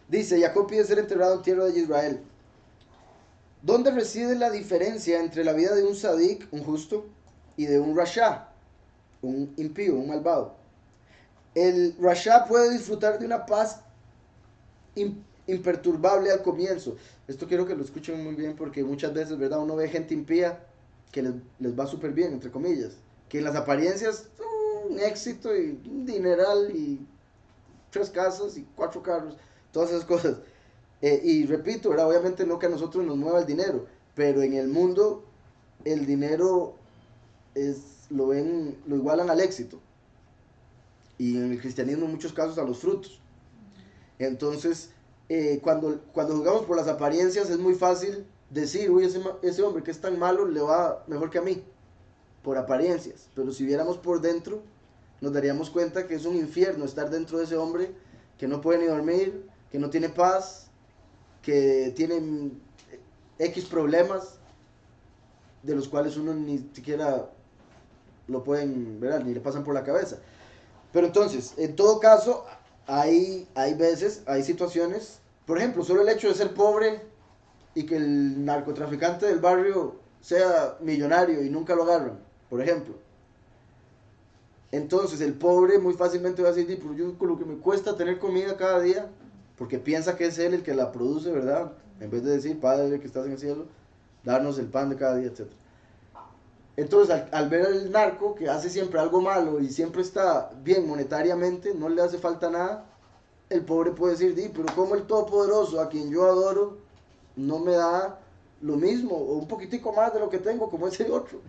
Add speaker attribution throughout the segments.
Speaker 1: Dice, Jacob pide ser enterrado en tierra de Israel. ¿Dónde reside la diferencia entre la vida de un sadik, un justo, y de un rasha, un impío, un malvado? El rasha puede disfrutar de una paz imperturbable al comienzo. Esto quiero que lo escuchen muy bien porque muchas veces, ¿verdad? Uno ve gente impía que les va súper bien, entre comillas. Que en las apariencias, un éxito y un dineral y 3 casas y 4 carros, todas esas cosas. Y repito, ¿verdad? Obviamente no que a nosotros nos mueva el dinero, pero en el mundo el dinero lo igualan al éxito. Y en el cristianismo en muchos casos a los frutos. Entonces, cuando jugamos por las apariencias es muy fácil decir, uy, ese hombre que es tan malo le va mejor que a mí, por apariencias. Pero si viéramos por dentro, nos daríamos cuenta que es un infierno estar dentro de ese hombre que no puede ni dormir, que no tiene paz, que tiene X problemas de los cuales uno ni siquiera lo pueden ver, ni le pasan por la cabeza. Pero entonces, en todo caso, hay veces, hay situaciones, por ejemplo, solo el hecho de ser pobre y que el narcotraficante del barrio sea millonario y nunca lo agarran, por ejemplo. Entonces el pobre muy fácilmente va a decir, pero yo con lo que me cuesta tener comida cada día, porque piensa que es él el que la produce, ¿verdad? En vez de decir, Padre que estás en el cielo, darnos el pan de cada día, etc. Entonces, al ver al narco que hace siempre algo malo y siempre está bien monetariamente, no le hace falta nada, el pobre puede decir, pero como el Todopoderoso, a quien yo adoro, no me da lo mismo, o un poquitico más de lo que tengo, como ese otro.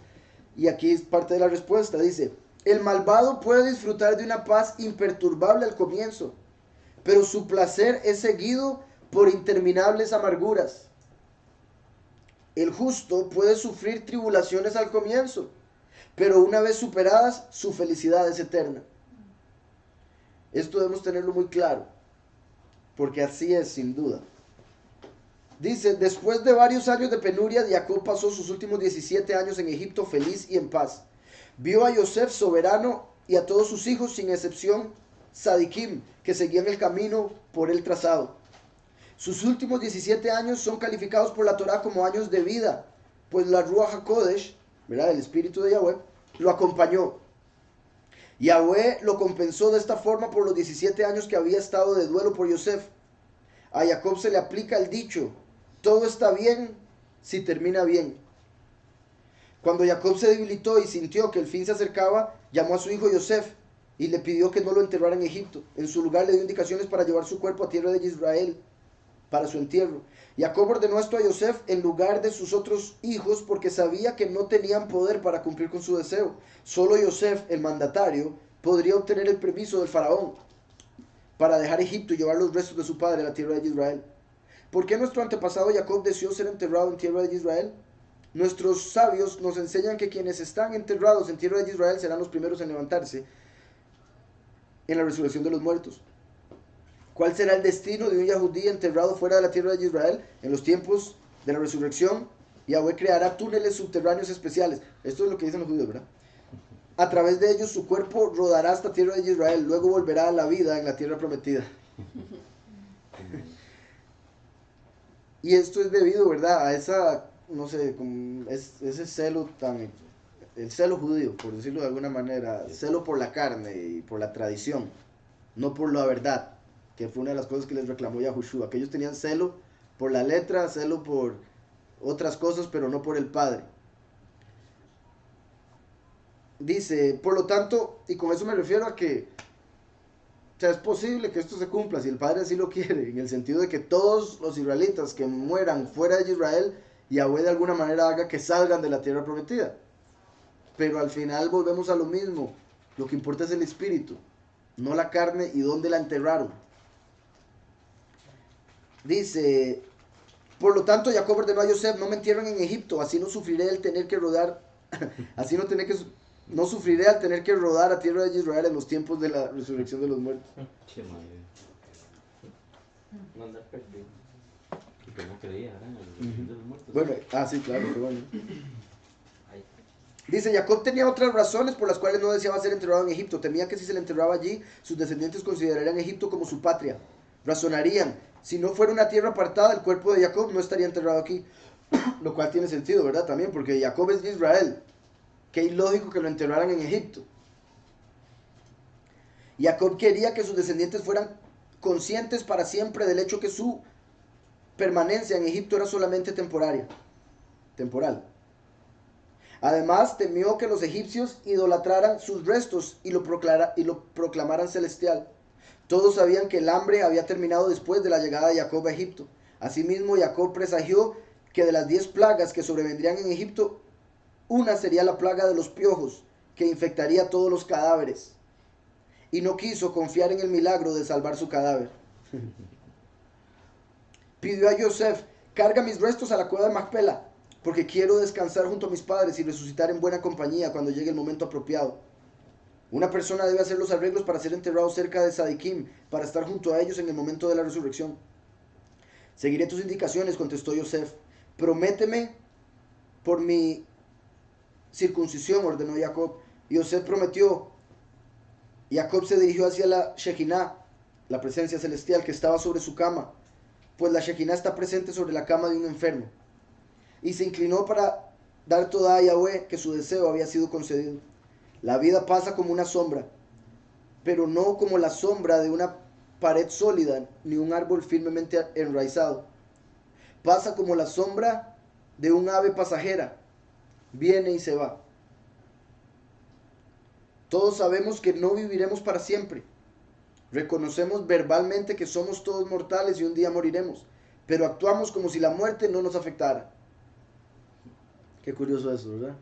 Speaker 1: Y aquí es parte de la respuesta, dice, el malvado puede disfrutar de una paz imperturbable al comienzo, pero su placer es seguido por interminables amarguras. El justo puede sufrir tribulaciones al comienzo, pero una vez superadas, su felicidad es eterna. Esto debemos tenerlo muy claro, porque así es sin duda. Dice, después de varios años de penuria, Jacob pasó sus últimos 17 años en Egipto feliz y en paz. Vio a Yosef soberano y a todos sus hijos, sin excepción, Sadikim, que seguían el camino por él trazado. Sus últimos 17 años son calificados por la Torá como años de vida, pues la Ruach HaKodesh, ¿verdad? El espíritu de Yahweh, lo acompañó. Yahweh lo compensó de esta forma por los 17 años que había estado de duelo por Yosef. A Jacob se le aplica el dicho, todo está bien si termina bien. Cuando Jacob se debilitó y sintió que el fin se acercaba, llamó a su hijo Yosef y le pidió que no lo enterrara en Egipto. En su lugar le dio indicaciones para llevar su cuerpo a tierra de Israel para su entierro. Jacob ordenó esto a Yosef en lugar de sus otros hijos porque sabía que no tenían poder para cumplir con su deseo. Solo Yosef, el mandatario, podría obtener el permiso del faraón para dejar Egipto y llevar los restos de su padre a la tierra de Israel. ¿Por qué nuestro antepasado Jacob deseó ser enterrado en tierra de Israel? Nuestros sabios nos enseñan que quienes están enterrados en tierra de Israel serán los primeros en levantarse en la resurrección de los muertos. ¿Cuál será el destino de un yahudí enterrado fuera de la tierra de Israel? En los tiempos de la resurrección, Yahweh creará túneles subterráneos especiales. Esto es lo que dicen los judíos, ¿verdad? A través de ellos su cuerpo rodará hasta tierra de Israel, luego volverá a la vida en la tierra prometida. Y esto es debido, ¿verdad? A esa, no sé, ese celo tan, el celo judío, por decirlo de alguna manera, celo por la carne y por la tradición, no por la verdad, que fue una de las cosas que les reclamó Yahushua, que ellos tenían celo por la letra, celo por otras cosas, pero no por el Padre. Dice, por lo tanto, y con eso me refiero a que, o sea, es posible que esto se cumpla si el Padre así lo quiere, en el sentido de que todos los israelitas que mueran fuera de Israel, Yahweh de alguna manera haga que salgan de la tierra prometida. Pero al final volvemos a lo mismo, lo que importa es el espíritu, no la carne y dónde la enterraron. Dice, por lo tanto Jacob ordenó a Yosef, no me entierren en Egipto, así no sufriré el tener que rodar, así no sufriré al tener que rodar a tierra de Israel en los tiempos de la resurrección de los muertos.
Speaker 2: Qué madre. No andar perdido. Y que no creía, ¿verdad? En la resurrección de los muertos.
Speaker 1: Bueno, sí, claro, qué bueno. Dice, Jacob tenía otras razones por las cuales no deseaba ser enterrado en Egipto. Temía que si se le enterraba allí, sus descendientes considerarían Egipto como su patria. Razonarían, Si no fuera una tierra apartada, el cuerpo de Jacob no estaría enterrado aquí. Lo cual tiene sentido, ¿verdad? También, porque Jacob es de Israel. Qué ilógico que lo enterraran en Egipto. Jacob quería que sus descendientes fueran conscientes para siempre del hecho que su permanencia en Egipto era solamente temporal. Además, temió que los egipcios idolatraran sus restos y lo proclamaran celestial. Todos sabían que el hambre había terminado después de la llegada de Jacob a Egipto. Asimismo, Jacob presagió que de las 10 plagas que sobrevendrían en Egipto, una sería la plaga de los piojos, que infectaría todos los cadáveres. Y no quiso confiar en el milagro de salvar su cadáver. Pidió a Yosef: carga mis restos a la cueva de Macpela, porque quiero descansar junto a mis padres y resucitar en buena compañía cuando llegue el momento apropiado. Una persona debe hacer los arreglos para ser enterrado cerca de Sadiquim, para estar junto a ellos en el momento de la resurrección. Seguiré tus indicaciones, contestó Yosef. Prométeme por mi circuncisión, ordenó Jacob. Yosef prometió. Jacob se dirigió hacia la Shekinah, la presencia celestial que estaba sobre su cama, pues la Shekinah está presente sobre la cama de un enfermo. Y se inclinó para dar toda a Yahweh que su deseo había sido concedido. La vida pasa como una sombra, pero no como la sombra de una pared sólida ni un árbol firmemente enraizado. Pasa como la sombra de un ave pasajera, viene y se va. Todos sabemos que no viviremos para siempre. Reconocemos verbalmente que somos todos mortales y un día moriremos, pero actuamos como si la muerte no nos afectara. Qué curioso eso, ¿verdad?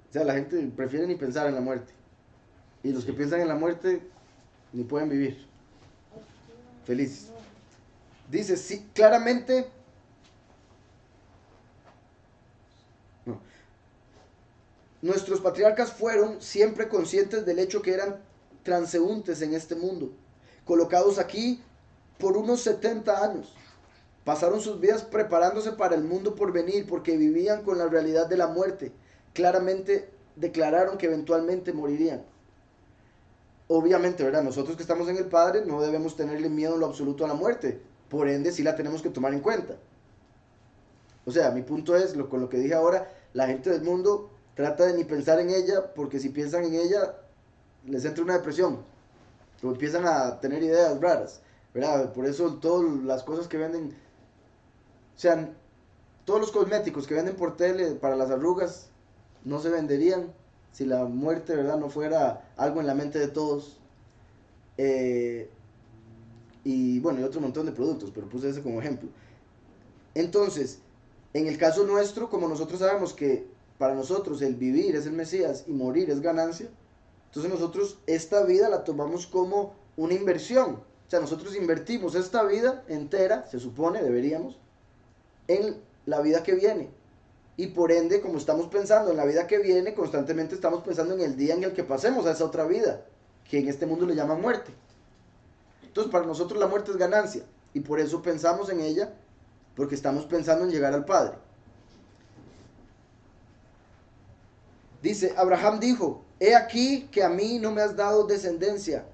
Speaker 1: O sea, la gente prefiere ni pensar en la muerte. Y los que piensan en la muerte ni pueden vivir felices. Dice, sí, claramente, no. Nuestros patriarcas fueron siempre conscientes del hecho que eran transeúntes en este mundo, colocados aquí por unos 70 años. Pasaron sus vidas preparándose para el mundo por venir, porque vivían con la realidad de la muerte. Claramente declararon que eventualmente morirían. Obviamente, ¿verdad? Nosotros que estamos en el Padre no debemos tenerle miedo en lo absoluto a la muerte. Por ende, sí la tenemos que tomar en cuenta. O sea, mi punto es, con lo que dije ahora, la gente del mundo trata de ni pensar en ella, porque si piensan en ella, les entra una depresión. O empiezan a tener ideas raras, ¿verdad? Por eso todas las cosas que venden, o sea, todos los cosméticos que venden por tele para las arrugas, no se venderían si la muerte, ¿verdad?, no fuera algo en la mente de todos. Y bueno, y otro montón de productos, pero puse ese como ejemplo. Entonces, en el caso nuestro, como nosotros sabemos que para nosotros el vivir es el Mesías y morir es ganancia, entonces nosotros esta vida la tomamos como una inversión. O sea, nosotros invertimos esta vida entera, se supone, deberíamos, en la vida que viene. Y por ende, como estamos pensando en la vida que viene, constantemente estamos pensando en el día en el que pasemos a esa otra vida, que en este mundo le llaman muerte. Entonces, para nosotros la muerte es ganancia. Y por eso pensamos en ella, porque estamos pensando en llegar al Padre. Dice, Abraham dijo, he aquí que a mí no me has dado descendencia,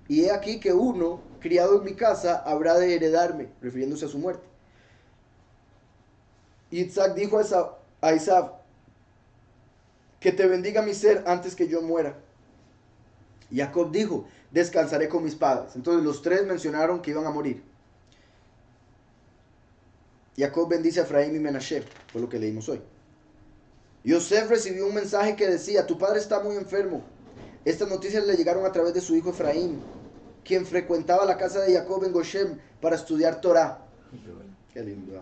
Speaker 1: y he aquí que uno, criado en mi casa, habrá de heredarme, refiriéndose a su muerte. Y Isaac dijo a Isaac, que te bendiga mi ser antes que yo muera. Y Jacob dijo, descansaré con mis padres. Entonces los tres mencionaron que iban a morir. Jacob bendice a Efraín y Menashe, fue lo que leímos hoy. Yosef recibió un mensaje que decía, tu padre está muy enfermo. Estas noticias le llegaron a través de su hijo Efraín, quien frecuentaba la casa de Jacob en Goshem para estudiar Torah. Qué lindo.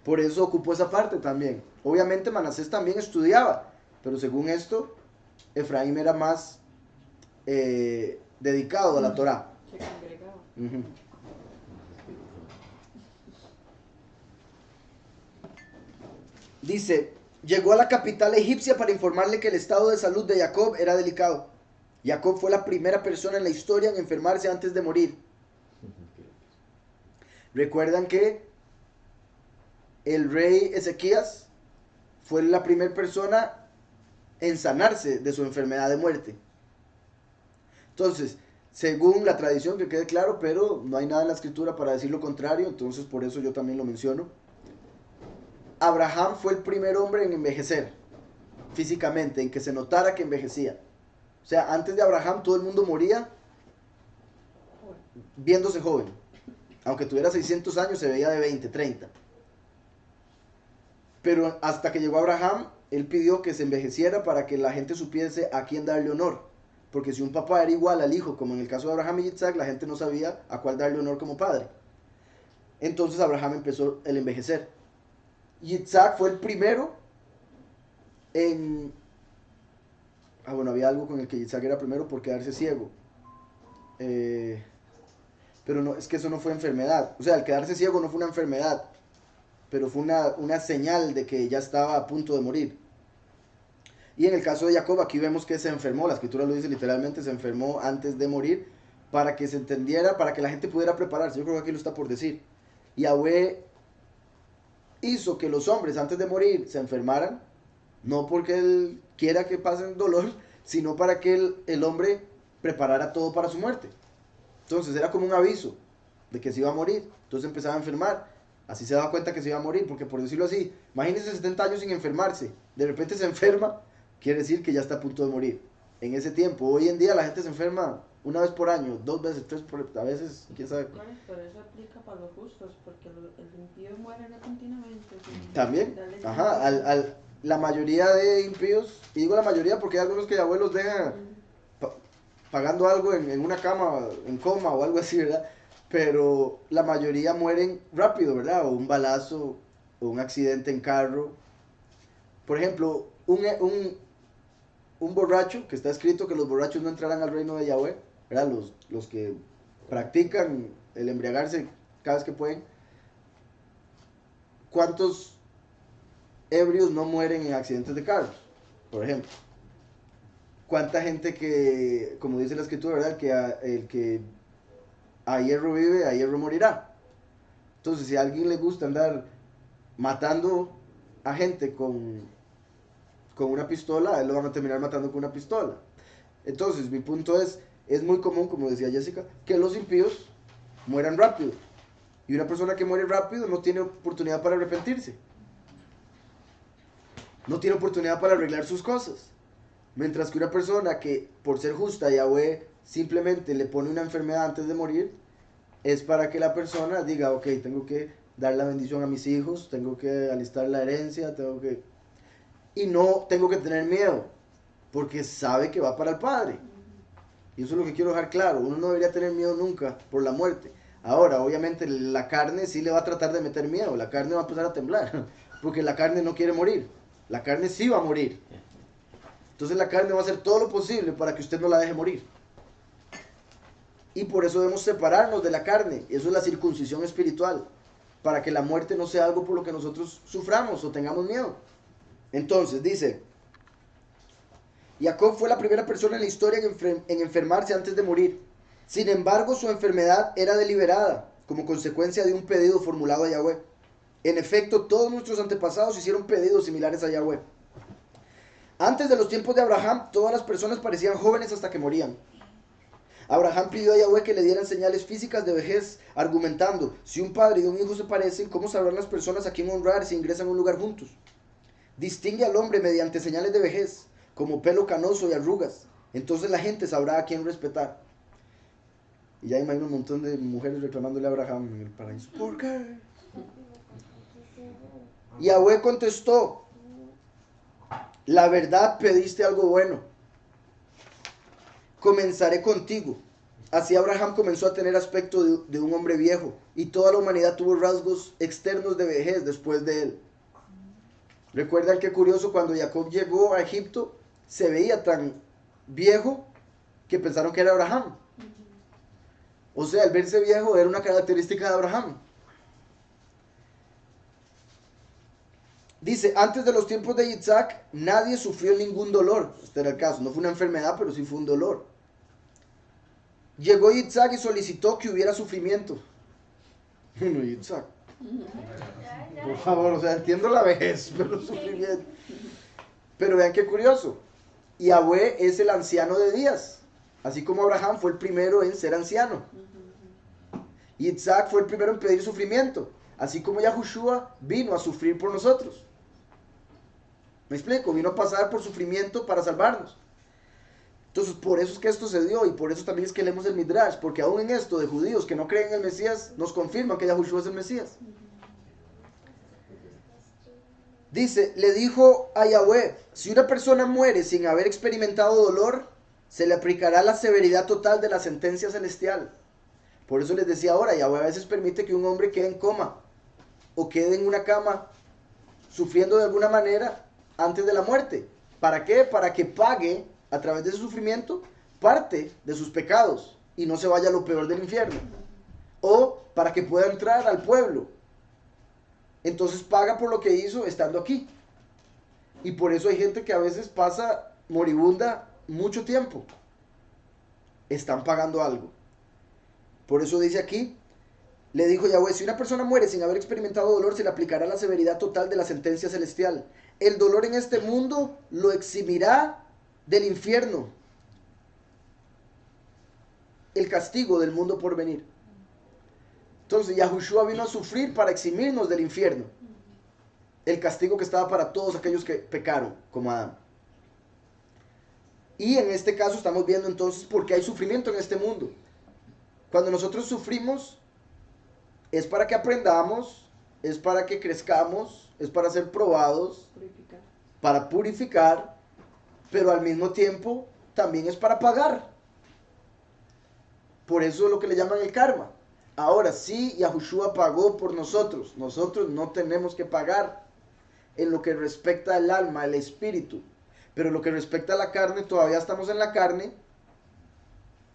Speaker 1: Por eso ocupó esa parte también. Obviamente Manasés también estudiaba, pero según esto, Efraín era más dedicado a la Torah.
Speaker 3: Se congregaba.
Speaker 1: Uh-huh. Dice, llegó a la capital egipcia para informarle que el estado de salud de Jacob era delicado. Jacob fue la primera persona en la historia en enfermarse antes de morir. Recuerdan que el rey Ezequías fue la primera persona en sanarse de su enfermedad de muerte. Entonces, según la tradición, que quede claro, pero no hay nada en la escritura para decir lo contrario, entonces por eso yo también lo menciono. Abraham fue el primer hombre en envejecer físicamente, en que se notara que envejecía. O sea, antes de Abraham todo el mundo moría viéndose joven. Aunque tuviera 600 años se veía de 20, 30. Pero hasta que llegó Abraham, él pidió que se envejeciera para que la gente supiese a quién darle honor. Porque si un papá era igual al hijo, como en el caso de Abraham y Isaac, la gente no sabía a cuál darle honor como padre. Entonces Abraham empezó el envejecer. Isaac fue el primero en... Ah, bueno, había algo con el que Isaac era primero por quedarse ciego. Pero no, es que eso no fue enfermedad. O sea, el quedarse ciego no fue una enfermedad, pero fue una señal de que ya estaba a punto de morir. Y en el caso de Jacob, aquí vemos que se enfermó, la escritura lo dice literalmente, se enfermó antes de morir, para que se entendiera, para que la gente pudiera prepararse. Yo creo que aquí lo está por decir. Yahweh hizo que los hombres antes de morir se enfermaran, no porque él quiera que pasen dolor, sino para que el hombre preparara todo para su muerte. Entonces era como un aviso de que se iba a morir. Entonces empezaba a enfermar. Así se daba cuenta que se iba a morir, porque por decirlo así, imagínense 70 años sin enfermarse, de repente se enferma, quiere decir que ya está a punto de morir. En ese tiempo, hoy en día la gente se enferma una vez por año, 2 veces, 3 a veces, quién sabe.
Speaker 3: Bueno, pero eso aplica para los justos, porque el impío muere continuamente.
Speaker 1: También, ajá, la mayoría de impíos, y digo la mayoría porque hay algunos que Yahweh los deja pagando algo en una cama, en coma o algo así, ¿verdad? Pero la mayoría mueren rápido, ¿verdad? O un balazo, o un accidente en carro. Por ejemplo, un borracho, que está escrito que los borrachos no entrarán al reino de Yahweh, ¿verdad? Los que practican el embriagarse cada vez que pueden. ¿Cuántos ebrios no mueren en accidentes de carros, por ejemplo? ¿Cuánta gente que, como dice la escritura, ¿verdad? El que a hierro vive, a hierro morirá. Entonces, si a alguien le gusta andar matando a gente con una pistola, él lo van a terminar matando con una pistola. Entonces, mi punto es muy común, como decía Jessica, que los impíos mueran rápido. Y una persona que muere rápido no tiene oportunidad para arrepentirse. No tiene oportunidad para arreglar sus cosas. Mientras que una persona que, por ser justa, Yahweh simplemente le pone una enfermedad antes de morir, es para que la persona diga, ok, tengo que dar la bendición a mis hijos, tengo que alistar la herencia, y no tengo que tener miedo, porque sabe que va para el Padre. Y eso es lo que quiero dejar claro, uno no debería tener miedo nunca por la muerte. Ahora, obviamente, la carne sí le va a tratar de meter miedo, la carne va a empezar a temblar, porque la carne no quiere morir, la carne sí va a morir. Entonces la carne va a hacer todo lo posible para que usted no la deje morir. Y por eso debemos separarnos de la carne. Eso es la circuncisión espiritual. Para que la muerte no sea algo por lo que nosotros suframos o tengamos miedo. Entonces dice, Jacob fue la primera persona en la historia en enfermarse antes de morir. Sin embargo, su enfermedad era deliberada, como consecuencia de un pedido formulado a Yahweh. En efecto, todos nuestros antepasados hicieron pedidos similares a Yahweh. Antes de los tiempos de Abraham, todas las personas parecían jóvenes hasta que morían. Abraham pidió a Yahweh que le dieran señales físicas de vejez, argumentando, si un padre y un hijo se parecen, ¿cómo sabrán las personas a quién honrar si ingresan a un lugar juntos? Distingue al hombre mediante señales de vejez, como pelo canoso y arrugas. Entonces la gente sabrá a quién respetar. Y ya imagino un montón de mujeres reclamándole a Abraham en el paraíso. ¿Por qué? Yahweh contestó, la verdad pediste algo bueno. Comenzaré contigo. Así Abraham comenzó a tener aspecto de un hombre viejo, y toda la humanidad tuvo rasgos externos de vejez después de él. Recuerdan qué curioso, cuando Jacob llegó a Egipto, se veía tan viejo que pensaron que era Abraham. O sea, el verse viejo era una característica de Abraham. Dice, antes de los tiempos de Isaac, nadie sufrió ningún dolor. Este era el caso, no fue una enfermedad, pero sí fue un dolor. Llegó Isaac y solicitó que hubiera sufrimiento. No, Isaac. Por favor, o sea, entiendo la vejez, pero sufrimiento. Pero vean qué curioso. Yahweh es el anciano de días. Así como Abraham fue el primero en ser anciano. Y Isaac fue el primero en pedir sufrimiento. Así como Yahushua vino a sufrir por nosotros. ¿Me explico? Vino a pasar por sufrimiento para salvarnos. Entonces, por eso es que esto se dio y por eso también es que leemos el Midrash. Porque aún en esto de judíos que no creen en el Mesías, nos confirman que Yahushua es el Mesías. Dice, le dijo a Yahweh, si una persona muere sin haber experimentado dolor, se le aplicará la severidad total de la sentencia celestial. Por eso les decía ahora, Yahweh a veces permite que un hombre quede en coma o quede en una cama sufriendo de alguna manera antes de la muerte. ¿Para qué? Para que pague a través de ese sufrimiento parte de sus pecados y no se vaya a lo peor del infierno. O para que pueda entrar al pueblo. Entonces paga por lo que hizo estando aquí. Y por eso hay gente que a veces pasa moribunda mucho tiempo. Están pagando algo. Por eso dice aquí, le dijo Yahweh, si una persona muere sin haber experimentado dolor, se le aplicará la severidad total de la sentencia celestial. El dolor en este mundo lo eximirá del infierno. El castigo del mundo por venir. Entonces Yahushua vino a sufrir para eximirnos del infierno. El castigo que estaba para todos aquellos que pecaron, como Adán. Y en este caso estamos viendo entonces por qué hay sufrimiento en este mundo. Cuando nosotros sufrimos, es para que aprendamos, es para que crezcamos, es para ser probados, para purificar, pero al mismo tiempo también es para pagar. Por eso es lo que le llaman el karma. Ahora sí, Yahushua pagó por nosotros. Nosotros no tenemos que pagar en lo que respecta al alma, al espíritu. Pero en lo que respecta a la carne, todavía estamos en la carne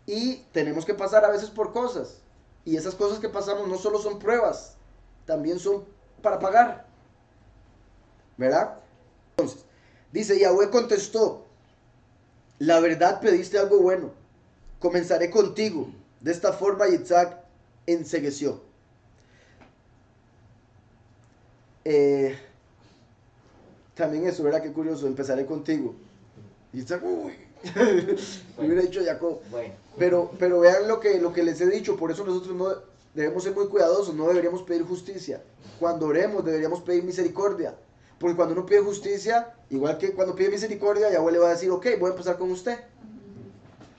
Speaker 1: y tenemos que pasar a veces por cosas. Y esas cosas que pasamos no solo son pruebas, también son para pagar. ¿Verdad? Entonces, dice, Yahweh contestó, la verdad pediste algo bueno. Comenzaré contigo. De esta forma Yitzhak encegueció. También eso, ¿verdad? Qué curioso, empezaré contigo. Yitzhak, uy, me hubiera dicho Jacob.
Speaker 2: Bueno.
Speaker 1: Pero vean lo que les he dicho, por eso nosotros no debemos ser muy cuidadosos, no deberíamos pedir justicia. Cuando oremos deberíamos pedir misericordia. Porque cuando uno pide justicia, igual que cuando pide misericordia, Yahweh le va a decir, ok, voy a empezar con usted.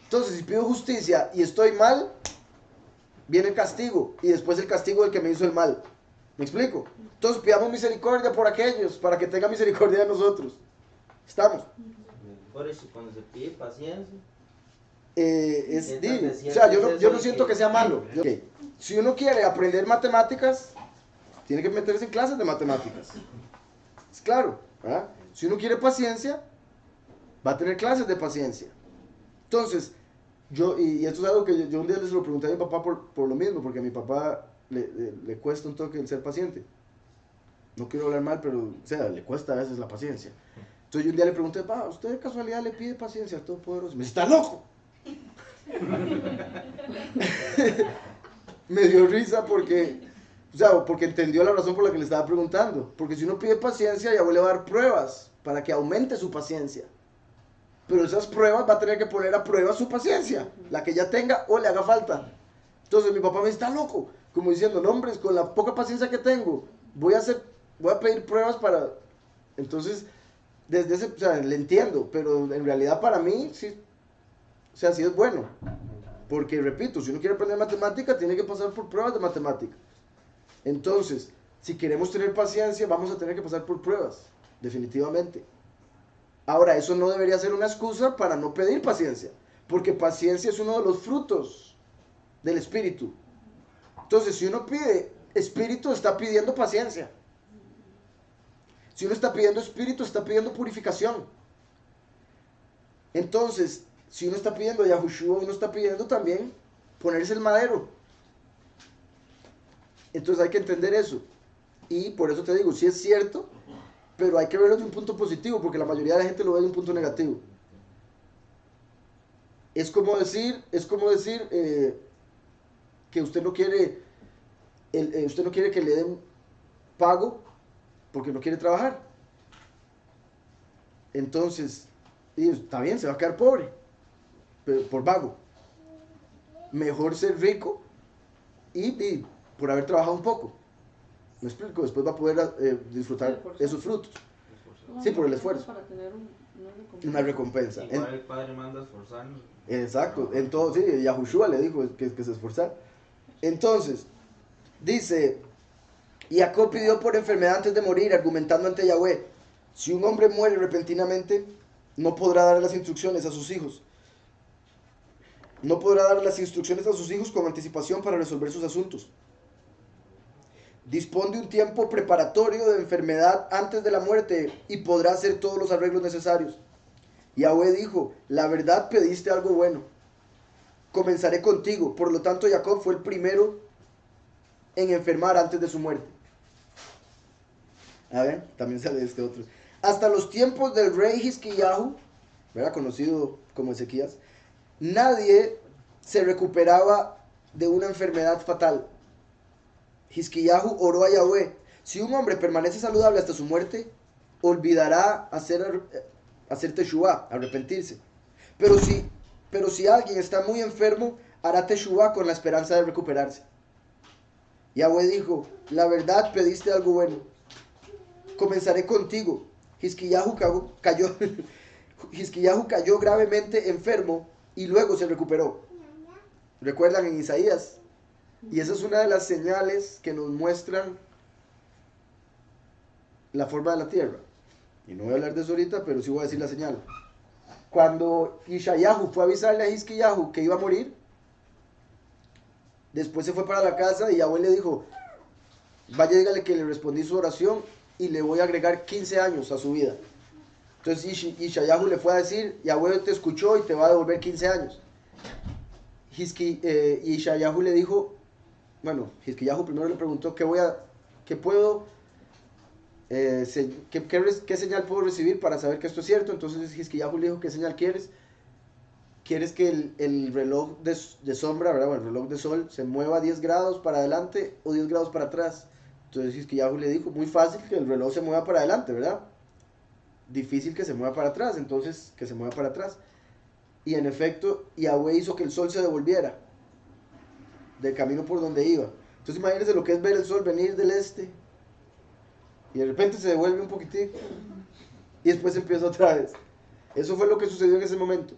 Speaker 1: Entonces, si pido justicia y estoy mal, viene el castigo, y después el castigo del que me hizo el mal. ¿Me explico? Entonces pidamos misericordia por aquellos, para que tenga misericordia de nosotros. ¿Estamos?
Speaker 2: Por eso, cuando se pide paciencia.
Speaker 1: O sea, yo no siento que sea malo. Okay. Si uno quiere aprender matemáticas, tiene que meterse en clases de matemáticas. Es claro, ¿verdad? Si uno quiere paciencia, va a tener clases de paciencia. Entonces, y esto es algo que yo un día les lo pregunté a mi papá por lo mismo, porque a mi papá le cuesta un toque el ser paciente. No quiero hablar mal, pero, o sea, le cuesta a veces la paciencia. Entonces yo un día le pregunté, papá, ¿usted de casualidad le pide paciencia al Todopoderoso? Me dice, ¿está loco? Me dio risa porque entendió la razón por la que le estaba preguntando. Porque si uno pide paciencia, Yahweh le va a dar pruebas para que aumente su paciencia. Pero esas pruebas va a tener que poner a prueba su paciencia, la que ya tenga o le haga falta. Entonces mi papá me dice, está loco, como diciendo, no hombres, con la poca paciencia que tengo, voy a pedir pruebas para... Entonces, desde ese, o sea, le entiendo, pero en realidad para mí, sí, o sea, sí es bueno. Porque, repito, si uno quiere aprender matemática, tiene que pasar por pruebas de matemática. Entonces, si queremos tener paciencia, vamos a tener que pasar por pruebas, definitivamente. Ahora, eso no debería ser una excusa para no pedir paciencia, porque paciencia es uno de los frutos del espíritu. Entonces, si uno pide espíritu, está pidiendo paciencia. Si uno está pidiendo espíritu, está pidiendo purificación. Entonces, si uno está pidiendo Yahushua, uno está pidiendo también ponerse el madero. Entonces hay que entender eso. Y por eso te digo, sí es cierto, pero hay que verlo de un punto positivo, porque la mayoría de la gente lo ve de un punto negativo. Es como decir que usted no quiere que le den pago porque no quiere trabajar. Entonces, y está bien, se va a quedar pobre. por vago. Mejor ser rico y por haber trabajado un poco. ¿Me explico? Después va a poder disfrutar esos frutos. Sí, por el esfuerzo.
Speaker 3: Para tener
Speaker 1: Una recompensa.
Speaker 4: Igual el Padre manda a esforzarnos.
Speaker 1: Exacto. Entonces, sí, Yahushua le dijo que se esforzara. Entonces, dice, y Jacob pidió por enfermedad antes de morir, argumentando ante Yahweh, si un hombre muere repentinamente, no podrá dar las instrucciones a sus hijos. No podrá dar las instrucciones a sus hijos con anticipación para resolver sus asuntos. Dispone de un tiempo preparatorio de enfermedad antes de la muerte y podrá hacer todos los arreglos necesarios. Yahweh dijo, la verdad pediste algo bueno. Comenzaré contigo. Por lo tanto, Jacob fue el primero en enfermar antes de su muerte. A ver, también sale este otro. Hasta los tiempos del rey Hizquiyahú, ¿verdad? Conocido como Ezequías, nadie se recuperaba de una enfermedad fatal. Hizquiyahú oró a Yahweh, si un hombre permanece saludable hasta su muerte, olvidará hacer teshuvá, arrepentirse. Pero si alguien está muy enfermo, hará teshuvá con la esperanza de recuperarse. Yahweh dijo, la verdad pediste algo bueno. Comenzaré contigo. Hizquiyahú cayó gravemente enfermo y luego se recuperó. ¿Recuerdan en Isaías? Y esa es una de las señales que nos muestran la forma de la tierra. Y no voy a hablar de eso ahorita, pero sí voy a decir la señal. Cuando Ishayahu fue a avisarle a Hizquiyahú que iba a morir, después se fue para la casa y Yahweh le dijo, vaya, dígale que le respondí su oración y le voy a agregar 15 años a su vida. Entonces Ishayahu le fue a decir, Yahweh te escuchó y te va a devolver 15 años. Ishayahu le dijo, bueno, Hizquiyahú primero le preguntó, ¿qué señal puedo recibir para saber que esto es cierto? Entonces Hizquiyahú le dijo, ¿qué señal quieres? ¿Quieres que el reloj de sombra, ¿verdad? Bueno, el reloj de sol se mueva 10 grados para adelante o 10 grados para atrás? Entonces Hizquiyahú le dijo, muy fácil que el reloj se mueva para adelante, ¿verdad? Difícil que se mueva para atrás, entonces que se mueva para atrás. Y en efecto, Yahweh hizo que el sol se devolviera del camino por donde iba. Entonces imagínense lo que es ver el sol venir del este y de repente se devuelve un poquitico y después empieza otra vez. Eso fue lo que sucedió en ese momento.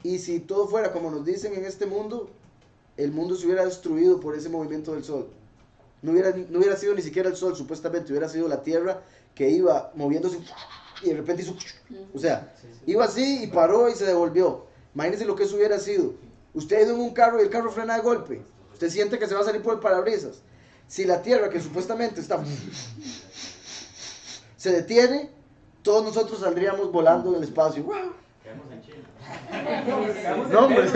Speaker 1: Y si todo fuera como nos dicen en este mundo, el mundo se hubiera destruido por ese movimiento del sol. No hubiera sido ni siquiera el sol, supuestamente hubiera sido la tierra que iba moviéndose y de repente hizo, o sea, iba así y paró y se devolvió. Imagínense lo que eso hubiera sido. Usted ha ido en un carro y el carro frena de golpe. Usted siente que se va a salir por el parabrisas. Si la tierra, que supuestamente está, se detiene, todos nosotros saldríamos volando en el espacio. ¡Wow!
Speaker 2: Quedamos en Chile.
Speaker 1: No, hombre,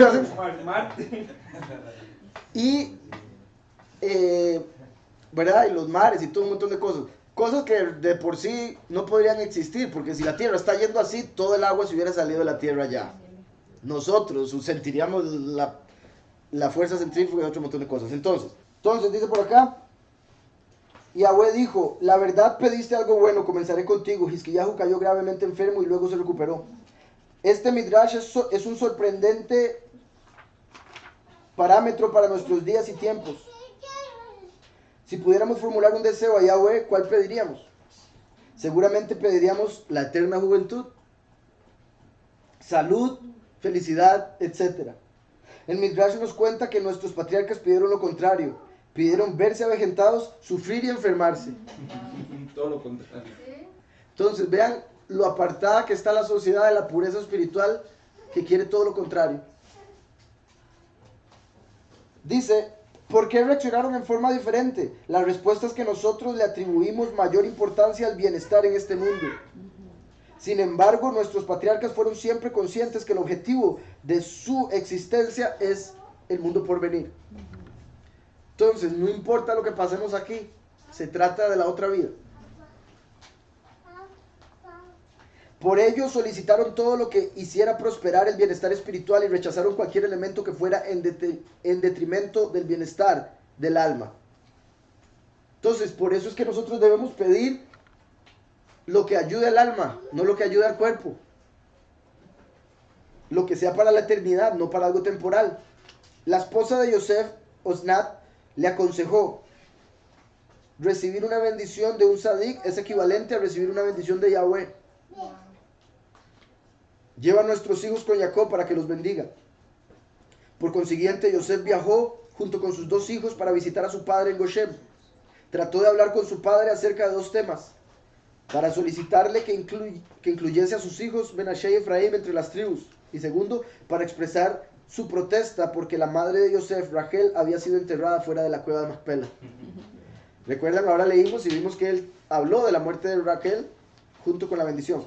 Speaker 1: y ¿verdad? Y los mares y todo un montón de cosas. Cosas que de por sí no podrían existir, porque si la Tierra está yendo así, todo el agua se hubiera salido de la Tierra ya. Nosotros sentiríamos la fuerza centrífuga y otro montón de cosas. Entonces dice por acá, Yahweh dijo, la verdad pediste algo bueno, comenzaré contigo. Hizquiyahú cayó gravemente enfermo y luego se recuperó. Este midrash es un sorprendente parámetro para nuestros días y tiempos. Si pudiéramos formular un deseo a Yahweh, ¿cuál pediríamos? Seguramente pediríamos la eterna juventud, salud, felicidad, etc. El Midrash nos cuenta que nuestros patriarcas pidieron lo contrario. Pidieron verse avejentados, sufrir y enfermarse.
Speaker 4: Todo lo contrario.
Speaker 1: Entonces, vean lo apartada que está la sociedad de la pureza espiritual, que quiere todo lo contrario. Dice, ¿por qué reaccionaron en forma diferente? La respuesta es que nosotros le atribuimos mayor importancia al bienestar en este mundo. Sin embargo, nuestros patriarcas fueron siempre conscientes que el objetivo de su existencia es el mundo por venir. Entonces, no importa lo que pasemos aquí, se trata de la otra vida. Por ello solicitaron todo lo que hiciera prosperar el bienestar espiritual y rechazaron cualquier elemento que fuera en detrimento del bienestar del alma. Entonces, por eso es que nosotros debemos pedir lo que ayude al alma, no lo que ayude al cuerpo. lo que sea para la eternidad, no para algo temporal. La esposa de Yosef, Osnat, le aconsejó: recibir una bendición de un sadik es equivalente a recibir una bendición de Yahweh. Lleva a nuestros hijos con Jacob para que los bendiga. Por consiguiente, Yosef viajó junto con sus 2 hijos para visitar a su padre en Goshen. Trató de hablar con su padre acerca de 2 temas: para solicitarle que incluyese a sus hijos Menashe y Efraín entre las tribus, y segundo, para expresar su protesta porque la madre de Yosef, Rachel, había sido enterrada fuera de la cueva de Macpela. ¿Recuerdan? Ahora leímos y vimos que él habló de la muerte de Rachel junto con la bendición.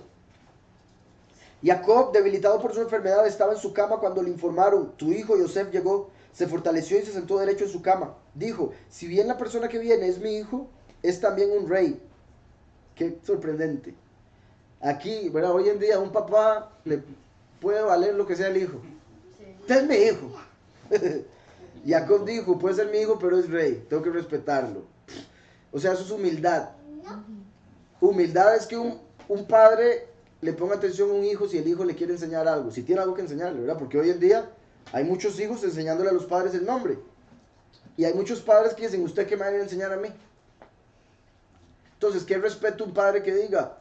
Speaker 1: Jacob, debilitado por su enfermedad, estaba en su cama cuando le informaron: tu hijo Yosef llegó. Se fortaleció y se sentó derecho en su cama. Dijo: si bien la persona que viene es mi hijo, es también un rey. Qué sorprendente. Aquí, ¿verdad? Hoy en día un papá le puede valer lo que sea el hijo. Usted es mi hijo. Jacob dijo: puede ser mi hijo, pero es rey, tengo que respetarlo. O sea, eso es humildad. Humildad es que un padre le ponga atención a un hijo si el hijo le quiere enseñar algo, si tiene algo que enseñarle, ¿verdad? Porque hoy en día hay muchos hijos enseñándole a los padres el nombre. Y hay muchos padres que dicen: ¿usted qué me va a ir a enseñar a mí? Entonces, ¿qué respeto un padre que diga: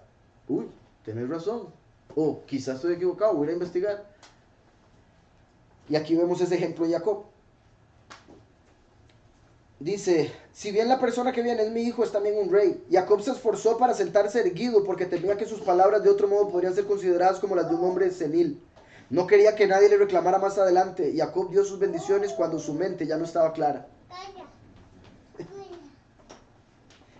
Speaker 1: uy, tenés razón, o quizás estoy equivocado, voy a ir a investigar? Y aquí vemos ese ejemplo de Jacob. Dice: si bien la persona que viene es mi hijo, es también un rey. Jacob se esforzó para sentarse erguido porque temía que sus palabras de otro modo podrían ser consideradas como las de un hombre senil. No quería que nadie le reclamara más adelante. Jacob dio sus bendiciones cuando su mente ya no estaba clara.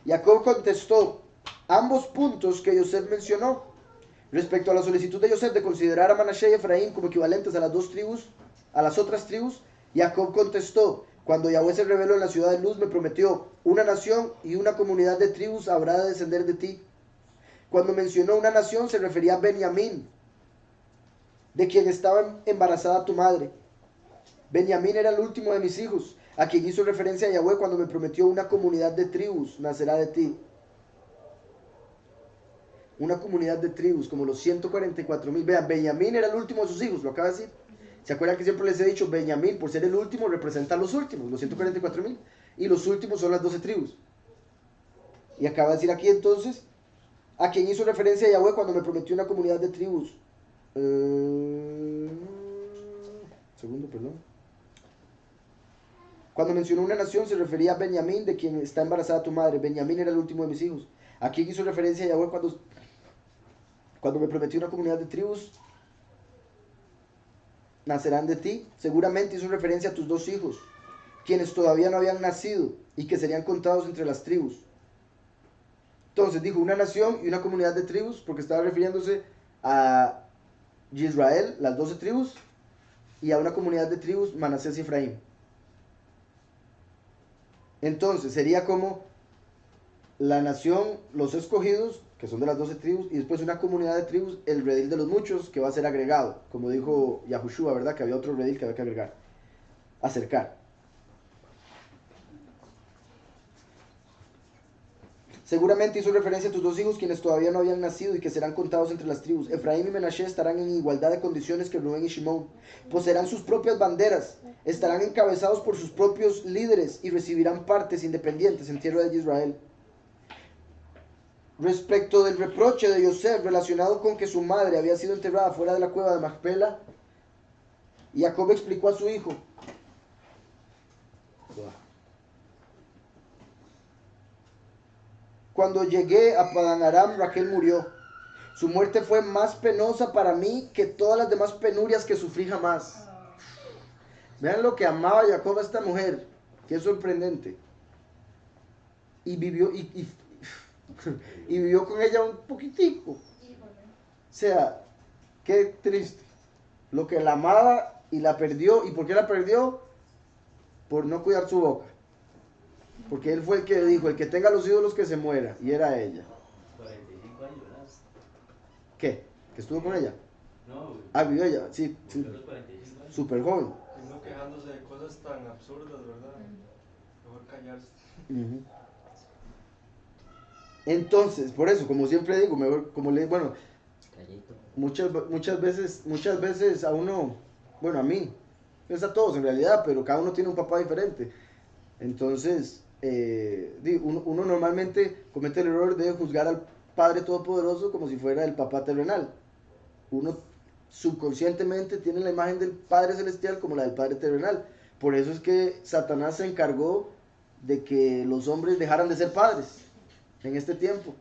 Speaker 1: Jacob contestó ambos puntos que Yosef mencionó. Respecto a la solicitud de Yosef de considerar a Manashe y Efraín como equivalentes a las 2 tribus, a las otras tribus, Jacob contestó: cuando Yahweh se reveló en la ciudad de luz, me prometió: una nación y una comunidad de tribus habrá de descender de ti. Cuando mencionó una nación, se refería a Benjamín, de quien estaba embarazada tu madre. Benjamín era el último de mis hijos, a quien hizo referencia a Yahweh cuando me prometió: una comunidad de tribus nacerá de ti. Una comunidad de tribus, como los 144,000. Vean, Benjamín era el último de sus hijos, lo acaba de decir. ¿Se acuerdan que siempre les he dicho: Benjamín, por ser el último, representa a los últimos, los 144,000? Y los últimos son las 12 tribus. Y acaba de decir aquí entonces: a quien hizo referencia a Yahweh cuando me prometió una comunidad de tribus. Segundo, perdón. Cuando mencionó una nación, se refería a Benjamín, de quien está embarazada tu madre. Benjamín era el último de mis hijos. ¿A quién hizo referencia a Yahweh cuando me prometió una comunidad de tribus? Nacerán de ti. Seguramente hizo referencia a tus 2 hijos, quienes todavía no habían nacido y que serían contados entre las tribus. Entonces dijo una nación y una comunidad de tribus porque estaba refiriéndose a Israel, las 12 tribus, y a una comunidad de tribus, Manasés y Efraín. Entonces sería como la nación, los escogidos, que son de las 12 tribus, y después una comunidad de tribus, el redil de los muchos, que va a ser agregado, como dijo Yahushua, ¿verdad? Que había otro redil que había que agregar, acercar. Seguramente hizo referencia a tus 2 hijos, quienes todavía no habían nacido y que serán contados entre las tribus. Efraín y Menashe estarán en igualdad de condiciones que Rubén y Shimón. Poseerán sus propias banderas, estarán encabezados por sus propios líderes y recibirán partes independientes en tierra de Israel. Respecto del reproche de Yosef relacionado con que su madre había sido enterrada fuera de la cueva de Macpela, Jacob explicó a su hijo: cuando llegué a Padan Aram, Rachel murió. Su muerte fue más penosa para mí que todas las demás penurias que sufrí jamás. Vean lo que amaba Jacob a esta mujer, que es sorprendente. Y vivió, y vivió con ella un poquitico. O sea, qué triste. Lo que la amaba y la perdió. ¿Y por qué la perdió? Por no cuidar su boca. Porque él fue el que dijo: el que tenga los ídolos que se muera. Y era ella.
Speaker 2: 45 años, ¿verdad?
Speaker 1: ¿Qué? ¿Que estuvo con ella?
Speaker 2: No,
Speaker 1: Ah, vivió ella, sí.
Speaker 2: murió a los 45 años.
Speaker 1: Súper joven.
Speaker 5: Y no quejándose de cosas tan absurdas, ¿verdad? Mejor callarse.
Speaker 1: Ujú. Entonces, por eso, como siempre digo, mejor, bueno,
Speaker 2: Calladito.
Speaker 1: muchas veces a uno, bueno, a mí, es a todos en realidad, pero cada uno tiene un papá diferente. Entonces, uno normalmente comete el error de juzgar al Padre Todopoderoso como si fuera el papá terrenal. Uno subconscientemente tiene la imagen del Padre Celestial como la del Padre terrenal. Por eso es que Satanás se encargó de que los hombres dejaran de ser padres en este tiempo.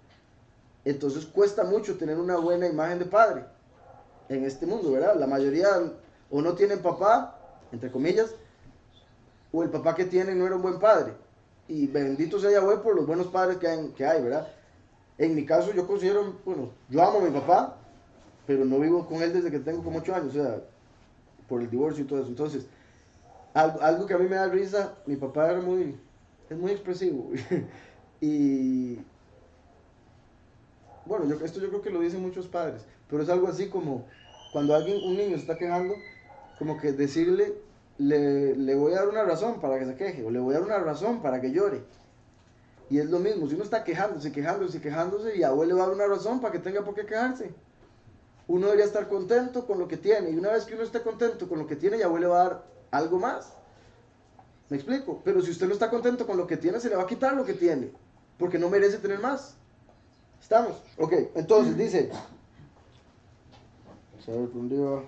Speaker 1: Entonces cuesta mucho tener una buena imagen de padre en este mundo, ¿verdad? La mayoría o no tienen papá, entre comillas, o el papá que tienen no era un buen padre. Y bendito sea Yahweh por los buenos padres que hay, ¿verdad? En mi caso yo considero, bueno, yo amo a mi papá, pero no vivo con él desde que tengo como 8 años, o sea, por el divorcio y todo eso. Entonces, algo que a mí me da risa, mi papá es muy expresivo. Y bueno, esto yo creo que lo dicen muchos padres, pero es algo así como cuando un niño se está quejando, como que decirle, le voy a dar una razón para que se queje, o le voy a dar una razón para que llore. Y es lo mismo, si uno está quejándose, y Yahweh le va a dar una razón para que tenga por qué quejarse. Uno debería estar contento con lo que tiene, y una vez que uno esté contento con lo que tiene, Yahweh le va a dar algo más. ¿Me explico? Pero si usted no está contento con lo que tiene, se le va a quitar lo que tiene, porque no merece tener más. ¿Estamos? Ok, entonces dice, vamos a ver por dónde va.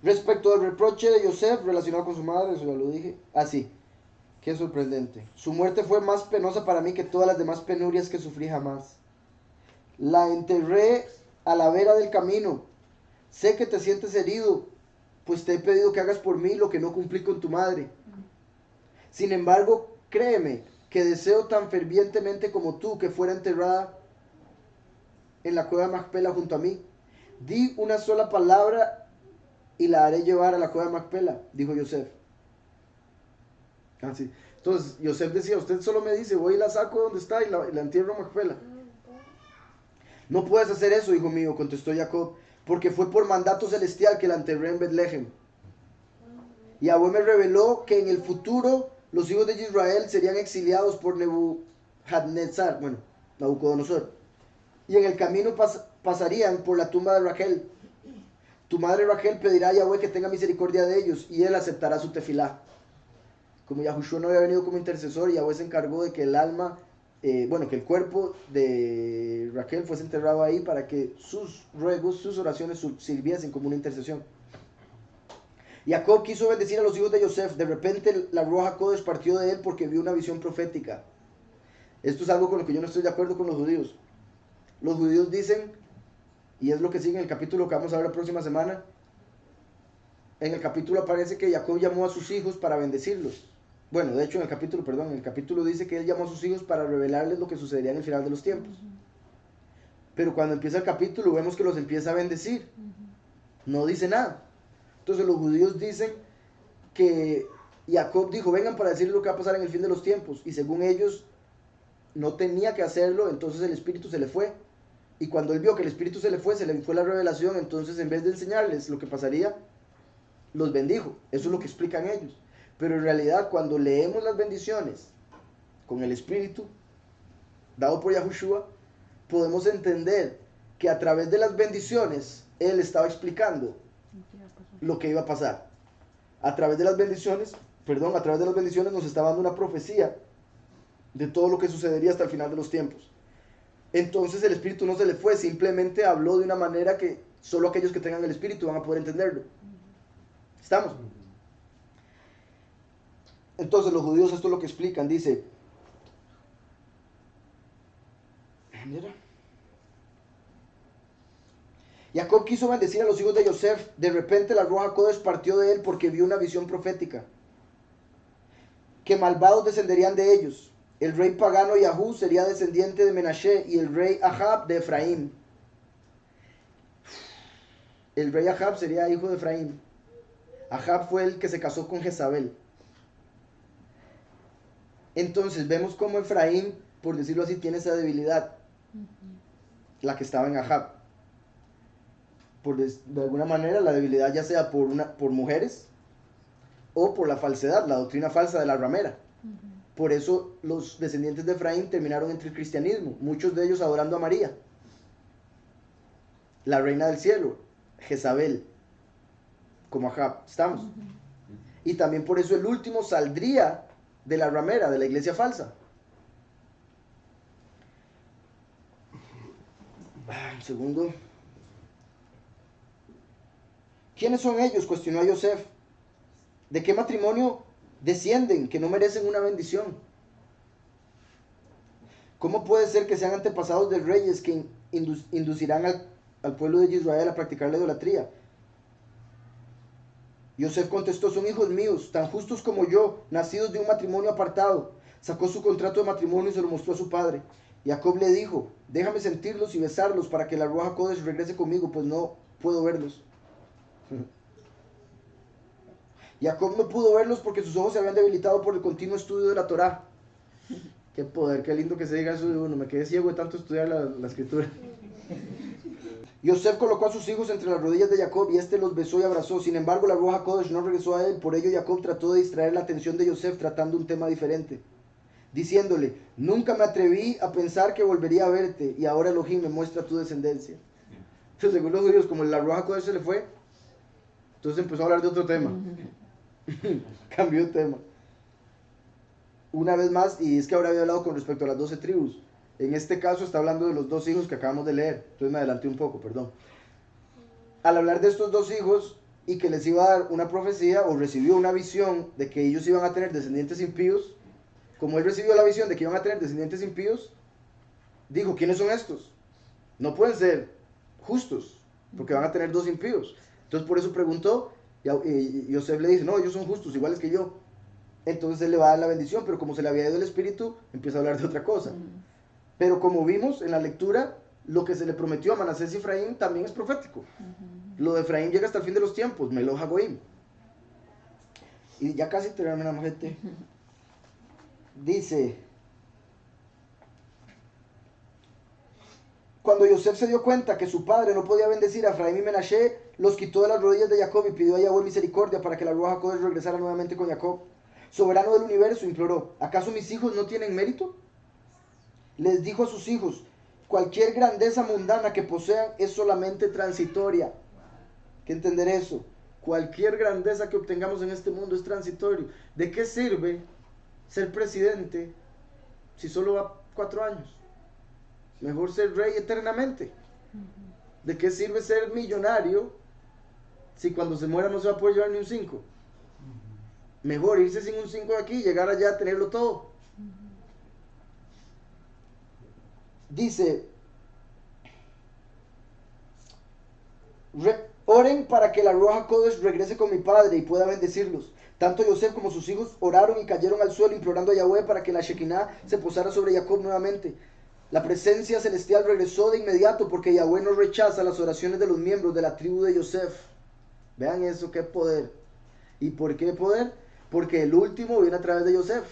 Speaker 1: Respecto al reproche de Yosef relacionado con su madre, eso ya lo dije. Ah, sí, qué sorprendente. Su muerte fue más penosa para mí que todas las demás penurias que sufrí jamás. La enterré a la vera del camino. Sé que te sientes herido, pues te he pedido que hagas por mí lo que no cumplí con tu madre. Sin embargo, créeme que deseo tan fervientemente como tú que fuera enterrada en la cueva de Macpela junto a mí. Di una sola palabra y la haré llevar a la cueva de Macpela, dijo Yosef. Así. Entonces, Yosef decía, usted solo me dice, voy y la saco de donde está y la entierro a Macpela. No puedes hacer eso, hijo mío, contestó Jacob, porque fue por mandato celestial que la enterré en Betlehem. Y Yahweh me reveló que en el futuro los hijos de Israel serían exiliados por Nebuchadnezzar, bueno, Nabucodonosor. Y en el camino pasarían por la tumba de Rachel. Tu madre Rachel pedirá a Yahweh que tenga misericordia de ellos y él aceptará su tefilá. Como Yahushua no había venido como intercesor, Yahweh se encargó de que el alma, que el cuerpo de Rachel fuese enterrado ahí para que sus ruegos, sus oraciones sirviesen como una intercesión. Jacob quiso bendecir a los hijos de Yosef. De repente la Ruach HaKodesh partió de él porque vio una visión profética. Esto es algo con lo que yo no estoy de acuerdo con los judíos. Los judíos dicen, y es lo que sigue en el capítulo que vamos a ver la próxima semana, en el capítulo aparece que Jacob llamó a sus hijos para bendecirlos. Bueno, de hecho en el capítulo dice que él llamó a sus hijos para revelarles lo que sucedería en el final de los tiempos. Pero cuando empieza el capítulo vemos que los empieza a bendecir. No dice nada. Entonces los judíos dicen que Jacob dijo, vengan para decirles lo que va a pasar en el fin de los tiempos. Y según ellos no tenía que hacerlo, entonces el espíritu se le fue. Y cuando él vio que el espíritu se le fue la revelación, entonces en vez de enseñarles lo que pasaría, los bendijo. Eso es lo que explican ellos. Pero en realidad cuando leemos las bendiciones con el espíritu dado por Yahushua, podemos entender que a través de las bendiciones él estaba explicando lo que iba a pasar. A través de las bendiciones nos estaba dando una profecía de todo lo que sucedería hasta el final de los tiempos. Entonces el espíritu no se le fue, simplemente habló de una manera que solo aquellos que tengan el espíritu van a poder entenderlo. ¿Estamos? Entonces los judíos esto es lo que explican, dice, mira, Jacob quiso bendecir a los hijos de Yosef. De repente la Ruach HaKodesh partió de él porque vio una visión profética, que malvados descenderían de ellos. El rey pagano Yahú sería descendiente de Menashe y el rey Ahab de Efraín. El rey Ahab sería hijo de Efraín. Ahab fue el que se casó con Jezabel. Entonces vemos cómo Efraín, por decirlo así, tiene esa debilidad, la que estaba en Ahab. De alguna manera la debilidad ya sea por mujeres o por la falsedad, la doctrina falsa de la ramera. Por eso los descendientes de Efraín terminaron entre el cristianismo, muchos de ellos adorando a María. la reina del cielo, Jezabel, como Ahab, ¿estamos? Y también por eso el último saldría de la ramera, de la iglesia falsa. Un segundo. ¿Quiénes son ellos?, cuestionó a Yosef. ¿De qué matrimonio descienden que no merecen una bendición? ¿Cómo puede ser que sean antepasados de reyes que inducirán al pueblo de Israel a practicar la idolatría? Yosef contestó: son hijos míos, tan justos como yo, nacidos de un matrimonio apartado. Sacó su contrato de matrimonio y se lo mostró a su padre. Jacob le dijo: déjame sentirlos y besarlos para que la Ruach HaKodesh regrese conmigo, pues no puedo verlos. Jacob no pudo verlos porque sus ojos se habían debilitado por el continuo estudio de la Torá. Qué poder, qué lindo que se diga eso de uno. Me quedé ciego de tanto estudiar la escritura. Yosef colocó a sus hijos entre las rodillas de Jacob y éste los besó y abrazó. Sin embargo, la Ruach HaKodesh no regresó a él. Por ello, Jacob trató de distraer la atención de Yosef tratando un tema diferente, diciéndole: nunca me atreví a pensar que volvería a verte, y ahora Elohim me muestra tu descendencia. Entonces, según los judíos, como la Ruach HaKodesh se le fue, entonces empezó a hablar de otro tema. Cambió de tema. Una vez más, y es que ahora había hablado con respecto a las 12 tribus. En este caso está hablando de los 2 hijos que acabamos de leer. Entonces me adelanté un poco, perdón. Al hablar de estos 2 hijos y que les iba a dar una profecía, o recibió una visión de que ellos iban a tener descendientes impíos, como él recibió la visión de que iban a tener descendientes impíos, dijo: ¿quiénes son estos? No pueden ser justos, porque van a tener 2 impíos. Entonces por eso preguntó, y Yosef le dice: no, ellos son justos, iguales que yo. Entonces él le va a dar la bendición, pero como se le había ido el espíritu, empieza a hablar de otra cosa. Pero como vimos en la lectura, lo que se le prometió a Manasés y Efraín también es profético. Lo de Efraín llega hasta el fin de los tiempos, Meloj HaGoim. Y ya casi terminamos, gente. Dice: cuando Yosef se dio cuenta que su padre no podía bendecir a Efraín y Menashe, los quitó de las rodillas de Jacob y pidió a Yahweh misericordia para que la Ruach HaKodesh regresara nuevamente con Jacob. Soberano del universo, imploró: ¿acaso mis hijos no tienen mérito? Les dijo a sus hijos: cualquier grandeza mundana que posean es solamente transitoria. ¿Qué entender eso? Cualquier grandeza que obtengamos en este mundo es transitorio. ¿De qué sirve ser presidente si solo va 4 años? Mejor ser rey eternamente. ¿De qué sirve ser millonario si cuando se muera no se va a poder llevar ni un 5? Mejor irse sin un 5 de aquí y llegar allá a tenerlo todo. Dice: oren para que la Ruach HaKodesh regrese con mi padre y pueda bendecirlos. Tanto Yosef como sus hijos oraron y cayeron al suelo implorando a Yahweh para que la Shekinah se posara sobre Jacob nuevamente. La presencia celestial regresó de inmediato porque Yahweh no rechaza las oraciones de los miembros de la tribu de Yosef. Vean eso, qué poder. ¿Y por qué poder? Porque el último viene a través de Yosef.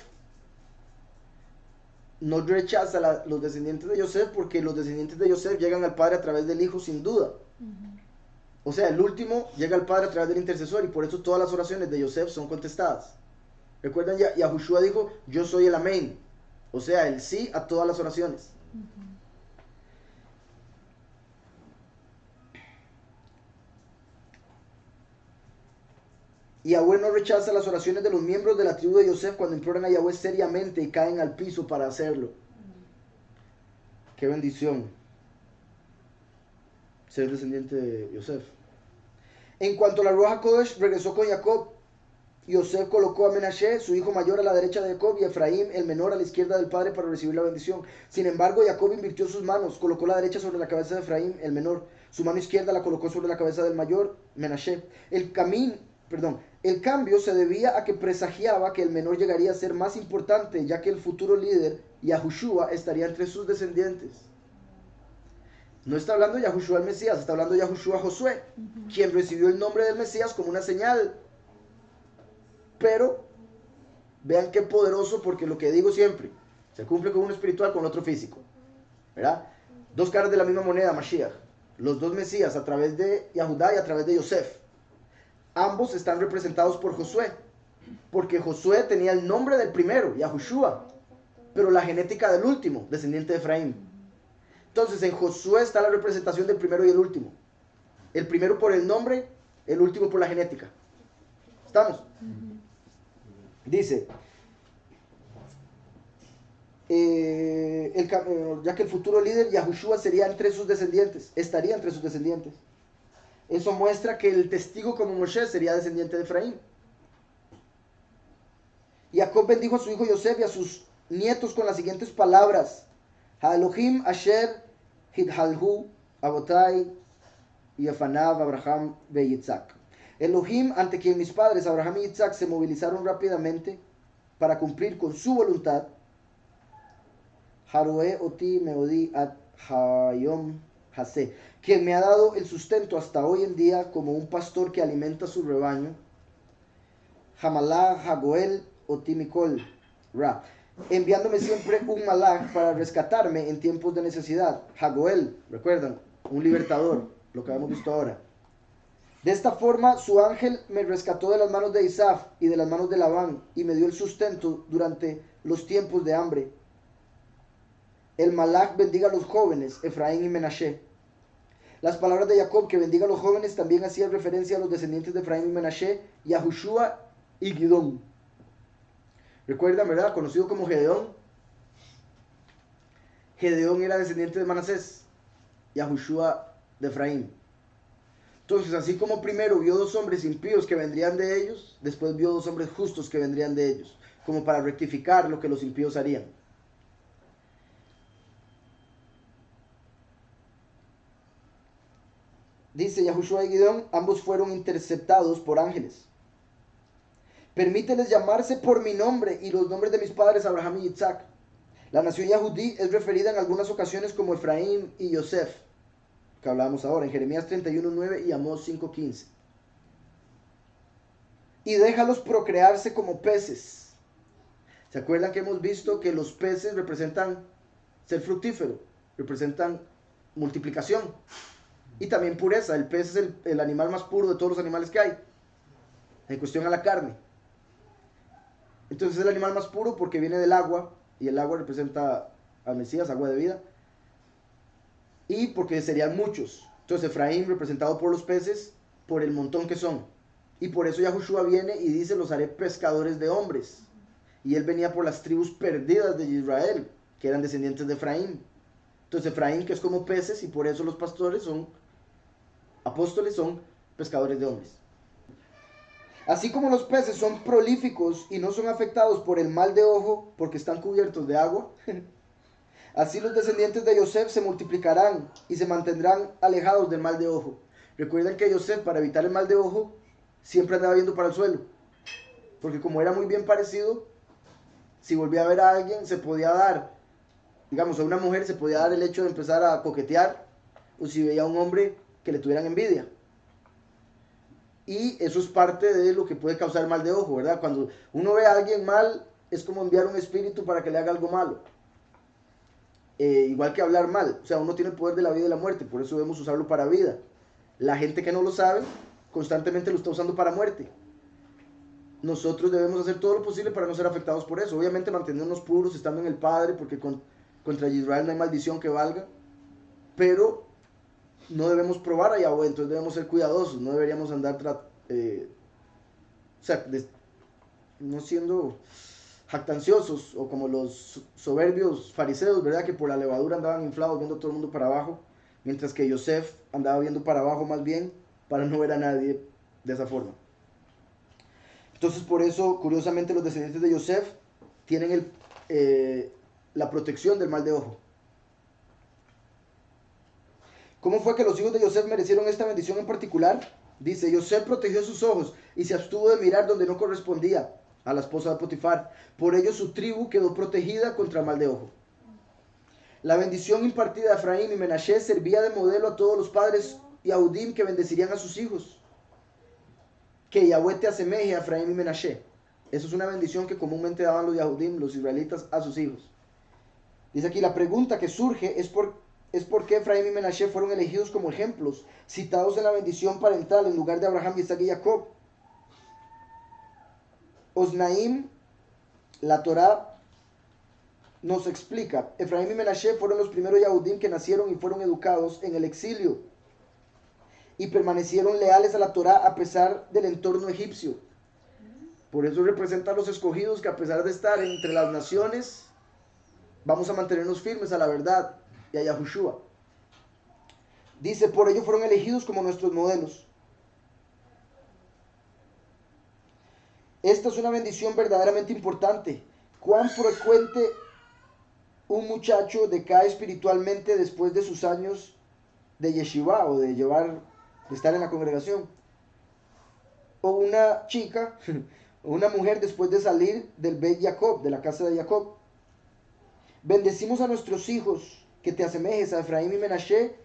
Speaker 1: No rechaza los descendientes de Yosef porque los descendientes de Yosef llegan al Padre a través del Hijo, sin duda. O sea, el último llega al Padre a través del intercesor, y por eso todas las oraciones de Yosef son contestadas. Recuerdan, Yahushua dijo: yo soy el amén. O sea, el sí a todas las oraciones. Yahweh no rechaza las oraciones de los miembros de la tribu de Yosef cuando imploran a Yahweh seriamente y caen al piso para hacerlo. Qué bendición ser descendiente de Yosef. En cuanto a la Ruach HaKodesh regresó con Jacob, Yosef colocó a Menashe, su hijo mayor, a la derecha de Jacob, y a Efraín, el menor, a la izquierda del padre para recibir la bendición. Sin embargo, Jacob invirtió sus manos, colocó la derecha sobre la cabeza de Efraín, el menor, su mano izquierda la colocó sobre la cabeza del mayor, Menashe. El cambio se debía a que presagiaba que el menor llegaría a ser más importante, ya que el futuro líder, Yahushua, estaría entre sus descendientes. No está hablando de Yahushua el Mesías, está hablando de Yahushua Josué, quien recibió el nombre del Mesías como una señal. Pero vean qué poderoso, porque lo que digo siempre, se cumple con uno espiritual con otro físico, ¿verdad? 2 caras de la misma moneda, Mashiach. Los 2 Mesías, a través de Yahudá y a través de Yosef. Ambos están representados por Josué, porque Josué tenía el nombre del primero, Yahushua, pero la genética del último, descendiente de Efraín. Entonces en Josué está la representación del primero y el último. El primero por el nombre, el último por la genética. ¿Estamos? Dice, ya que el futuro líder Yahushua sería entre sus descendientes, estaría entre sus descendientes. Eso muestra que el testigo como Moshe sería descendiente de Efraín. Jacob bendijo a su hijo Yosef y a sus nietos con las siguientes palabras: Ha-Elohim asher hidhalhu abotai yefanav Abraham ve Yitzhak. Elohim, ante quien mis padres Abraham y Yitzhak se movilizaron rápidamente para cumplir con su voluntad, Haroe oti meodi at hayom hase, quien me ha dado el sustento hasta hoy en día como un pastor que alimenta su rebaño, Hamalá Hagoel oti mikol ra, enviándome siempre un malach para rescatarme en tiempos de necesidad. Hagoel, recuerdan, un libertador, lo que hemos visto ahora. De esta forma, su ángel me rescató de las manos de Isaf y de las manos de Labán y me dio el sustento durante los tiempos de hambre. El malach bendiga a los jóvenes, Efraín y Menashe. Las palabras de Jacob, que bendiga a los jóvenes, también hacían referencia a los descendientes de Efraín y Menashe, Yahushua y Gidón. ¿Recuerdan, verdad? Conocido como Gedeón. Gedeón era descendiente de Manasés, Yahushua de Efraín. Entonces, así como primero vio dos hombres impíos que vendrían de ellos, después vio dos hombres justos que vendrían de ellos, como para rectificar lo que los impíos harían. Dice Yahushua y Gidón, ambos fueron interceptados por ángeles. Permíteles llamarse por mi nombre y los nombres de mis padres Abraham y Isaac. La nación Yahudí es referida en algunas ocasiones como Efraín y Yosef, que hablábamos ahora en Jeremías 31:9 y Amós 5:15. Y déjalos procrearse como peces. ¿Se acuerdan que hemos visto que los peces representan ser fructífero, representan multiplicación y también pureza? El pez es el animal más puro de todos los animales que hay en cuestión a la carne. Entonces es el animal más puro porque viene del agua, y el agua representa al Mesías, agua de vida, y porque serían muchos. Entonces Efraín representado por los peces, por el montón que son, y por eso Yahushua viene y dice: los haré pescadores de hombres. Y él venía por las tribus perdidas de Israel, que eran descendientes de Efraín. Entonces Efraín, que es como peces, y por eso los pastores son apóstoles, son pescadores de hombres. Así como los peces son prolíficos y no son afectados por el mal de ojo porque están cubiertos de agua, así los descendientes de Yosef se multiplicarán y se mantendrán alejados del mal de ojo. Recuerden que Yosef, para evitar el mal de ojo, siempre andaba viendo para el suelo, porque como era muy bien parecido, si volvía a ver a alguien se podía dar, digamos, a una mujer se podía dar el hecho de empezar a coquetear, o si veía a un hombre que le tuvieran envidia. Y eso es parte de lo que puede causar mal de ojo, ¿verdad? Cuando uno ve a alguien mal, es como enviar un espíritu para que le haga algo malo. Igual que hablar mal, o sea, uno tiene el poder de la vida y la muerte, por eso debemos usarlo para vida. La gente que no lo sabe, constantemente lo está usando para muerte. Nosotros debemos hacer todo lo posible para no ser afectados por eso. Obviamente mantenernos puros, estando en el Padre, porque contra Israel no hay maldición que valga, pero no debemos probar a Yahweh, entonces debemos ser cuidadosos, no deberíamos andar no siendo jactanciosos o como los soberbios fariseos, ¿verdad? Que por la levadura andaban inflados viendo a todo el mundo para abajo, mientras que Yosef andaba viendo para abajo más bien para no ver a nadie de esa forma. Entonces por eso, curiosamente, los descendientes de Yosef tienen la protección del mal de ojo. ¿Cómo fue que los hijos de Yosef merecieron esta bendición en particular? Dice: Yosef protegió sus ojos y se abstuvo de mirar donde no correspondía a la esposa de Potifar. Por ello su tribu quedó protegida contra el mal de ojo. La bendición impartida a Efraín y Menashe servía de modelo a todos los padres Yahudim que bendecirían a sus hijos. Que Yahweh te asemeje a Efraín y Menashe. Eso es una bendición que comúnmente daban los Yahudim, los israelitas, a sus hijos. Dice aquí: la pregunta que surge es por qué Efraín y Menashe fueron elegidos como ejemplos, citados en la bendición parental en lugar de Abraham, Isaac y Jacob. Osnaim, la Torá nos explica: Efraín y Menashe fueron los primeros Yahudim que nacieron y fueron educados en el exilio. y permanecieron leales a la Torá a pesar del entorno egipcio. Por eso representa a los escogidos que a pesar de estar entre las naciones, vamos a mantenernos firmes a la verdad y a Yahushua. Dice, por ello fueron elegidos como nuestros modelos. Esta es una bendición verdaderamente importante. Cuán frecuente un muchacho decae espiritualmente después de sus años de yeshiva o de estar en la congregación. O una chica, o una mujer después de salir del Beit Jacob, de la casa de Jacob. Bendecimos a nuestros hijos que te asemejes a Efraín y Menashe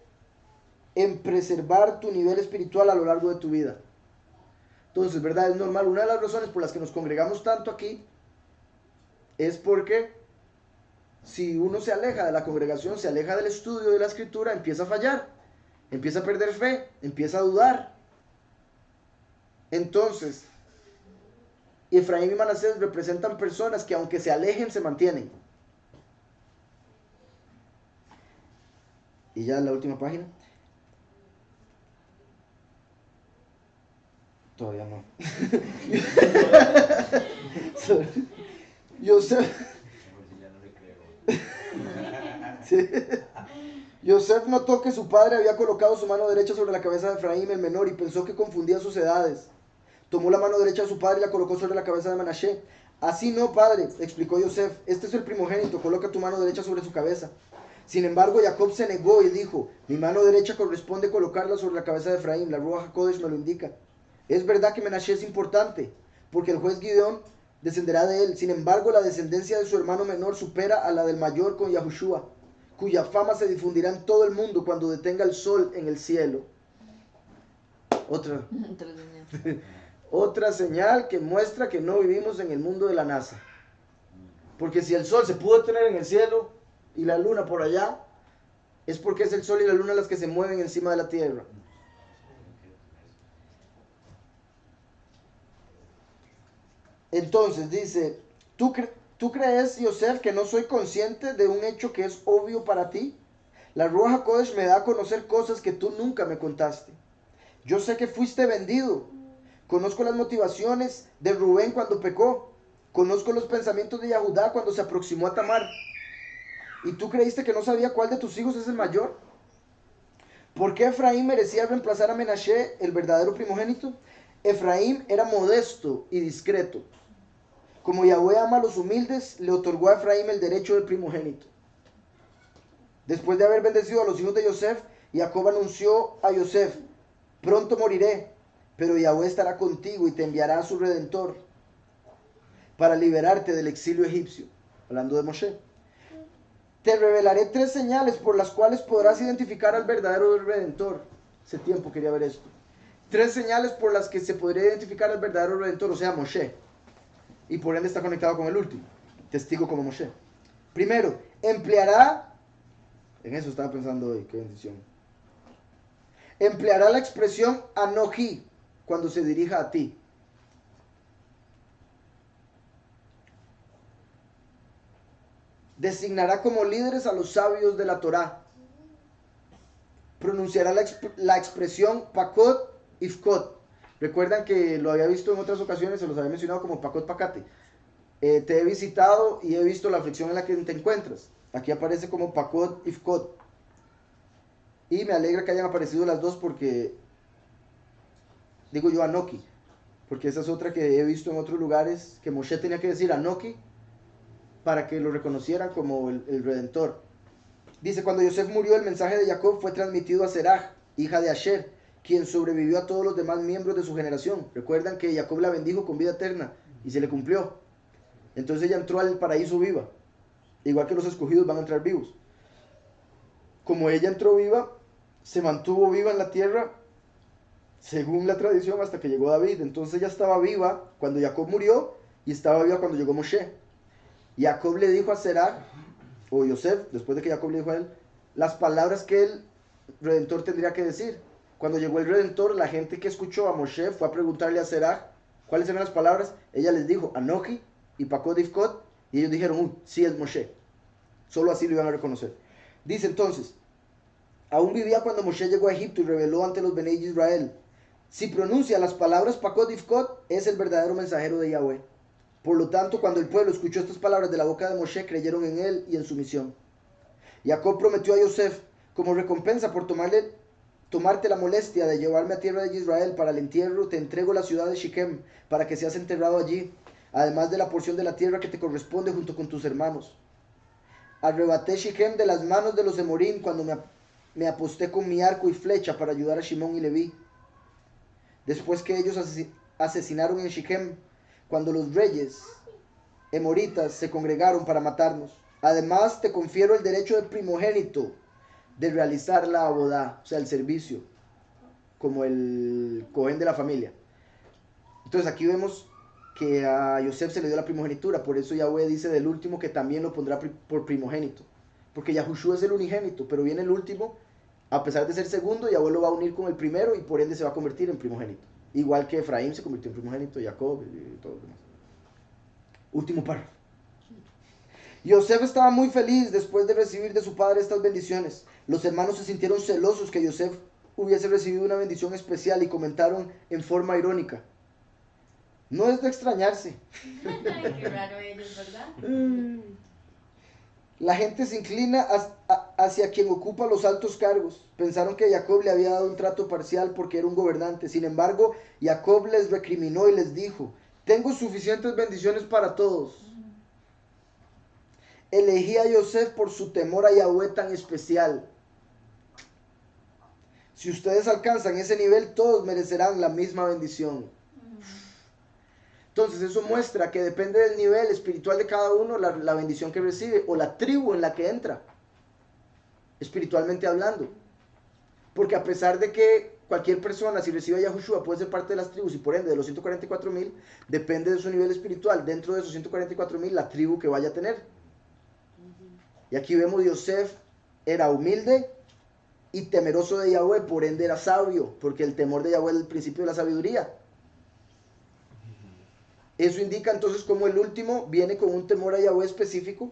Speaker 1: en preservar tu nivel espiritual a lo largo de tu vida. Entonces, ¿verdad? Es normal. Una de las razones por las que nos congregamos tanto aquí es porque si uno se aleja de la congregación, se aleja del estudio de la escritura, empieza a fallar, empieza a perder fe, empieza a dudar. Entonces, Efraín y Manasés representan personas que aunque se alejen, se mantienen. Y ya en la última página. Todavía no. Yosef notó que su padre había colocado su mano derecha sobre la cabeza de Efraín el menor y pensó que confundía sus edades. Tomó la mano derecha de su padre y la colocó sobre la cabeza de Manashe. Así no, padre, explicó Yosef, este es el primogénito, coloca tu mano derecha sobre su cabeza. Sin embargo, Jacob se negó y dijo, mi mano derecha corresponde colocarla sobre la cabeza de Efraín, la Ruach HaKodesh me lo indica. Es verdad que Menashe es importante, porque el juez Gideón descenderá de él. Sin embargo, la descendencia de su hermano menor supera a la del mayor con Yahushua, cuya fama se difundirá en todo el mundo cuando detenga el sol en el cielo. Otra señal que muestra que no vivimos en el mundo de la NASA. Porque si el sol se pudo detener en el cielo y la luna por allá, es porque es el sol y la luna las que se mueven encima de la tierra. Entonces dice, ¿tú crees, Yosef, que no soy consciente de un hecho que es obvio para ti? La Ruach HaKodesh me da a conocer cosas que tú nunca me contaste. Yo sé que fuiste vendido. Conozco las motivaciones de Rubén cuando pecó. Conozco los pensamientos de Yahudá cuando se aproximó a Tamar. ¿Y tú creíste que no sabía cuál de tus hijos es el mayor? ¿Por qué Efraín merecía reemplazar a Menashe, el verdadero primogénito? Efraín era modesto y discreto. Como Yahweh ama a los humildes, le otorgó a Efraín el derecho del primogénito. Después de haber bendecido a los hijos de Yosef, Jacob anunció a Yosef, pronto moriré, pero Yahweh estará contigo y te enviará a su redentor para liberarte del exilio egipcio. Hablando de Moshe. Te revelaré 3 señales por las cuales podrás identificar al verdadero redentor. Hace tiempo quería ver esto. 3 señales por las que se podría identificar al verdadero redentor, o sea, Moshe. Y por ende está conectado con el último, testigo como Moshe. Primero, empleará, en eso estaba pensando hoy, qué bendición. Empleará la expresión Anoji cuando se dirija a ti. Designará como líderes a los sabios de la Torá. Pronunciará la expresión Pakot Ifkot. Recuerdan que lo había visto en otras ocasiones, se los había mencionado como Pakot Pakate. Te he visitado y he visto la aflicción en la que te encuentras. Aquí aparece como Pakot Ifkot. Y me alegra que hayan aparecido las dos porque, digo yo Anoki, porque esa es otra que he visto en otros lugares, que Moshe tenía que decir Anoki para que lo reconocieran como el Redentor. Dice, cuando Yosef murió, el mensaje de Jacob fue transmitido a Seraj, hija de Asher, quien sobrevivió a todos los demás miembros de su generación. Recuerdan que Jacob la bendijo con vida eterna y se le cumplió. Entonces ella entró al paraíso viva, igual que los escogidos van a entrar vivos. Como ella entró viva, se mantuvo viva en la tierra, según la tradición, hasta que llegó David. Entonces ella estaba viva cuando Jacob murió y estaba viva cuando llegó Moshe. Jacob le dijo a Seraj, o Yosef, después de que Jacob le dijo a él, las palabras que el Redentor tendría que decir. Cuando llegó el Redentor, la gente que escuchó a Moshe fue a preguntarle a Seraj cuáles eran las palabras. Ella les dijo, Anoji y Pakot Ifkot, y ellos dijeron, sí es Moshe. Solo así lo iban a reconocer. Dice entonces, aún vivía cuando Moshe llegó a Egipto y reveló ante los Bnei Israel. Si pronuncia las palabras Pakot Ifkot, es el verdadero mensajero de Yahweh. Por lo tanto, cuando el pueblo escuchó estas palabras de la boca de Moshe, creyeron en él y en su misión. Jacob prometió a Yosef, como recompensa por tomarte la molestia de llevarme a tierra de Israel para el entierro, te entrego la ciudad de Shechem, para que seas enterrado allí, además de la porción de la tierra que te corresponde junto con tus hermanos. Arrebaté Shechem de las manos de los Emorim cuando me aposté con mi arco y flecha para ayudar a Shimón y Leví. Después que ellos asesinaron en Shechem, cuando los reyes emoritas se congregaron para matarnos. Además, te confiero el derecho de primogénito de realizar la abodá, o sea, el servicio, como el cohen de la familia. Entonces aquí vemos que a Yosef se le dio la primogenitura, por eso Yahweh dice del último que también lo pondrá por primogénito, porque Yahushua es el unigénito, pero viene el último, a pesar de ser segundo, Yahweh lo va a unir con el primero y por ende se va a convertir en primogénito, igual que Efraín se convirtió en primogénito, Jacob y todo lo demás. Último párrafo. Yosef estaba muy feliz después de recibir de su padre estas bendiciones. Los hermanos se sintieron celosos que Yosef hubiese recibido una bendición especial y comentaron en forma irónica: no es de extrañarse.
Speaker 6: Qué raro ellos, ¿verdad?
Speaker 1: La gente se inclina hacia quien ocupa los altos cargos. Pensaron que Jacob le había dado un trato parcial porque era un gobernante. Sin embargo, Jacob les recriminó y les dijo: tengo suficientes bendiciones para todos. Elegí a Yosef por su temor a Yahweh tan especial. Si ustedes alcanzan ese nivel, todos merecerán la misma bendición. Entonces eso muestra que depende del nivel espiritual de cada uno la bendición que recibe o la tribu en la que entra, espiritualmente hablando. Porque a pesar de que cualquier persona, si recibe a Yahushua, puede ser parte de las tribus y por ende de los 144,000, depende de su nivel espiritual. Dentro de esos 144,000, la tribu que vaya a tener. Y aquí vemos Yosef era humilde y temeroso de Yahweh, por ende era sabio, porque el temor de Yahweh es el principio de la sabiduría. Eso indica entonces cómo el último viene con un temor a Yahweh específico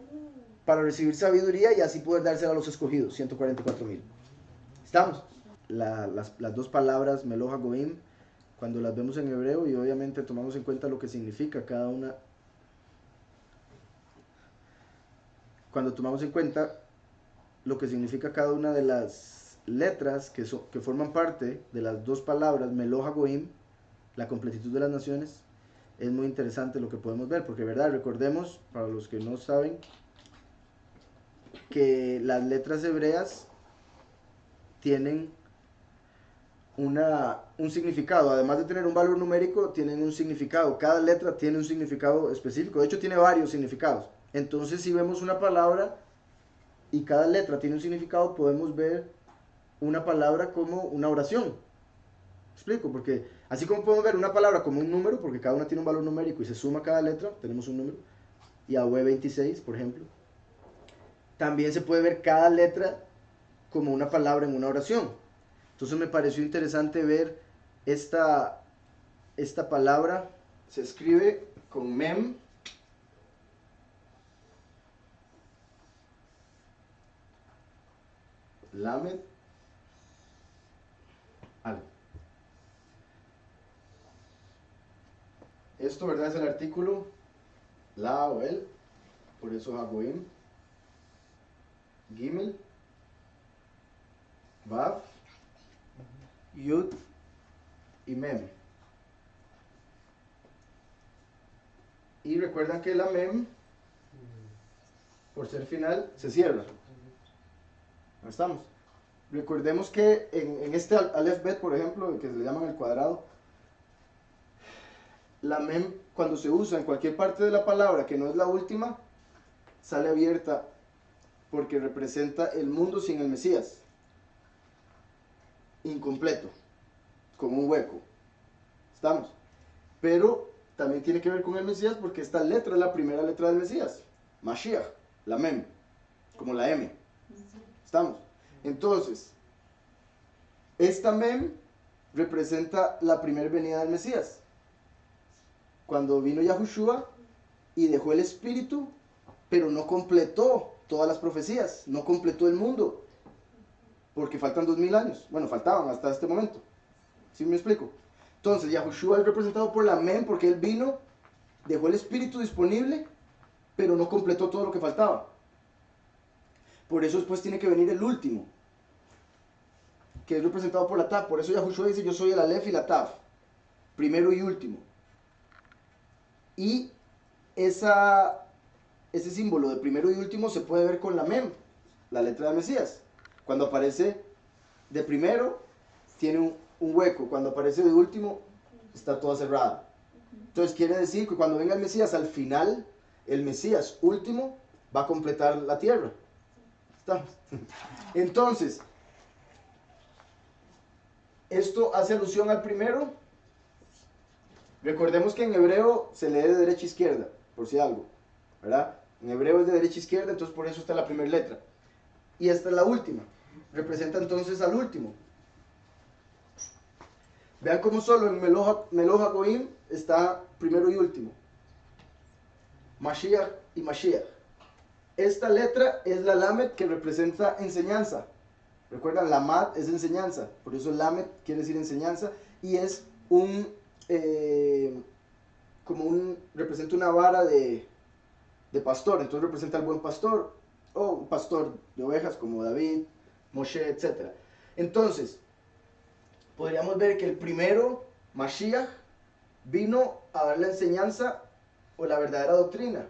Speaker 1: para recibir sabiduría y así poder dársela a los escogidos, 144,000. ¿Estamos? Las dos palabras Meloja Goim, cuando las vemos en hebreo y obviamente tomamos en cuenta lo que significa cada una, cuando tomamos en cuenta lo que significa cada una de las letras que forman parte de las dos palabras Meloja Goim, la completitud de las naciones, es muy interesante lo que podemos ver, porque verdad, recordemos, para los que no saben, que las letras hebreas tienen un significado, además de tener un valor numérico, tienen un significado, cada letra tiene un significado específico, de hecho tiene varios significados. Entonces si vemos una palabra y cada letra tiene un significado, podemos ver una palabra como una oración. ¿Me explico? Porque así como podemos ver una palabra como un número, porque cada una tiene un valor numérico y se suma cada letra, tenemos un número, Yahweh 26, por ejemplo, también se puede ver cada letra como una palabra en una oración. Entonces me pareció interesante ver esta palabra, se escribe con mem, lamed, al. Esto, ¿verdad? Es el artículo la o el, por eso Hagoim, Gimel, Vav, Yud y Mem. Y recuerdan que la Mem, por ser final, se cierra. Ahí estamos. Recordemos que en este Aleph Bet, por ejemplo, que se le llaman el cuadrado, la Mem, cuando se usa en cualquier parte de la palabra que no es la última, sale abierta porque representa el mundo sin el Mesías, incompleto, con un hueco. ¿Estamos? Pero también tiene que ver con el Mesías porque esta letra es la primera letra del Mesías, Mashiach, la Mem, como la M. ¿Estamos? Entonces, esta Mem representa la primera venida del Mesías. Cuando vino Yahushua y dejó el espíritu, pero no completó todas las profecías, no completó el mundo. porque faltan 2000 años. Bueno, faltaban hasta este momento. ¿Sí me explico? Entonces, Yahushua es representado por la Mem porque él vino, dejó el espíritu disponible, pero no completó todo lo que faltaba. Por eso después tiene que venir el último, que es representado por la Tav. Por eso Yahushua dice, yo soy el Aleph y la Tav, primero y último. Y ese símbolo de primero y último se puede ver con la Mem, la letra de Mesías. Cuando aparece de primero, tiene un hueco. Cuando aparece de último, está toda cerrada. Entonces quiere decir que cuando venga el Mesías, al final, el Mesías último va a completar la tierra. ¿Estamos? Entonces, esto hace alusión al primero. Recordemos que en hebreo se lee de derecha a izquierda, por si algo, ¿verdad? En hebreo es de derecha a izquierda, entonces por eso está la primera letra. Y esta es la última. Representa entonces al último. Vean cómo solo en Meloja Goim está primero y último. Mashiach y Mashiach. Esta letra es la Lamed que representa enseñanza. Recuerdan, Lamad es enseñanza, por eso Lamed quiere decir enseñanza, y es representa una vara de pastor, entonces representa al buen pastor, o un pastor de ovejas como David, Moshe, etc. Entonces, podríamos ver que el primero, Mashiach, vino a dar la enseñanza o la verdadera doctrina.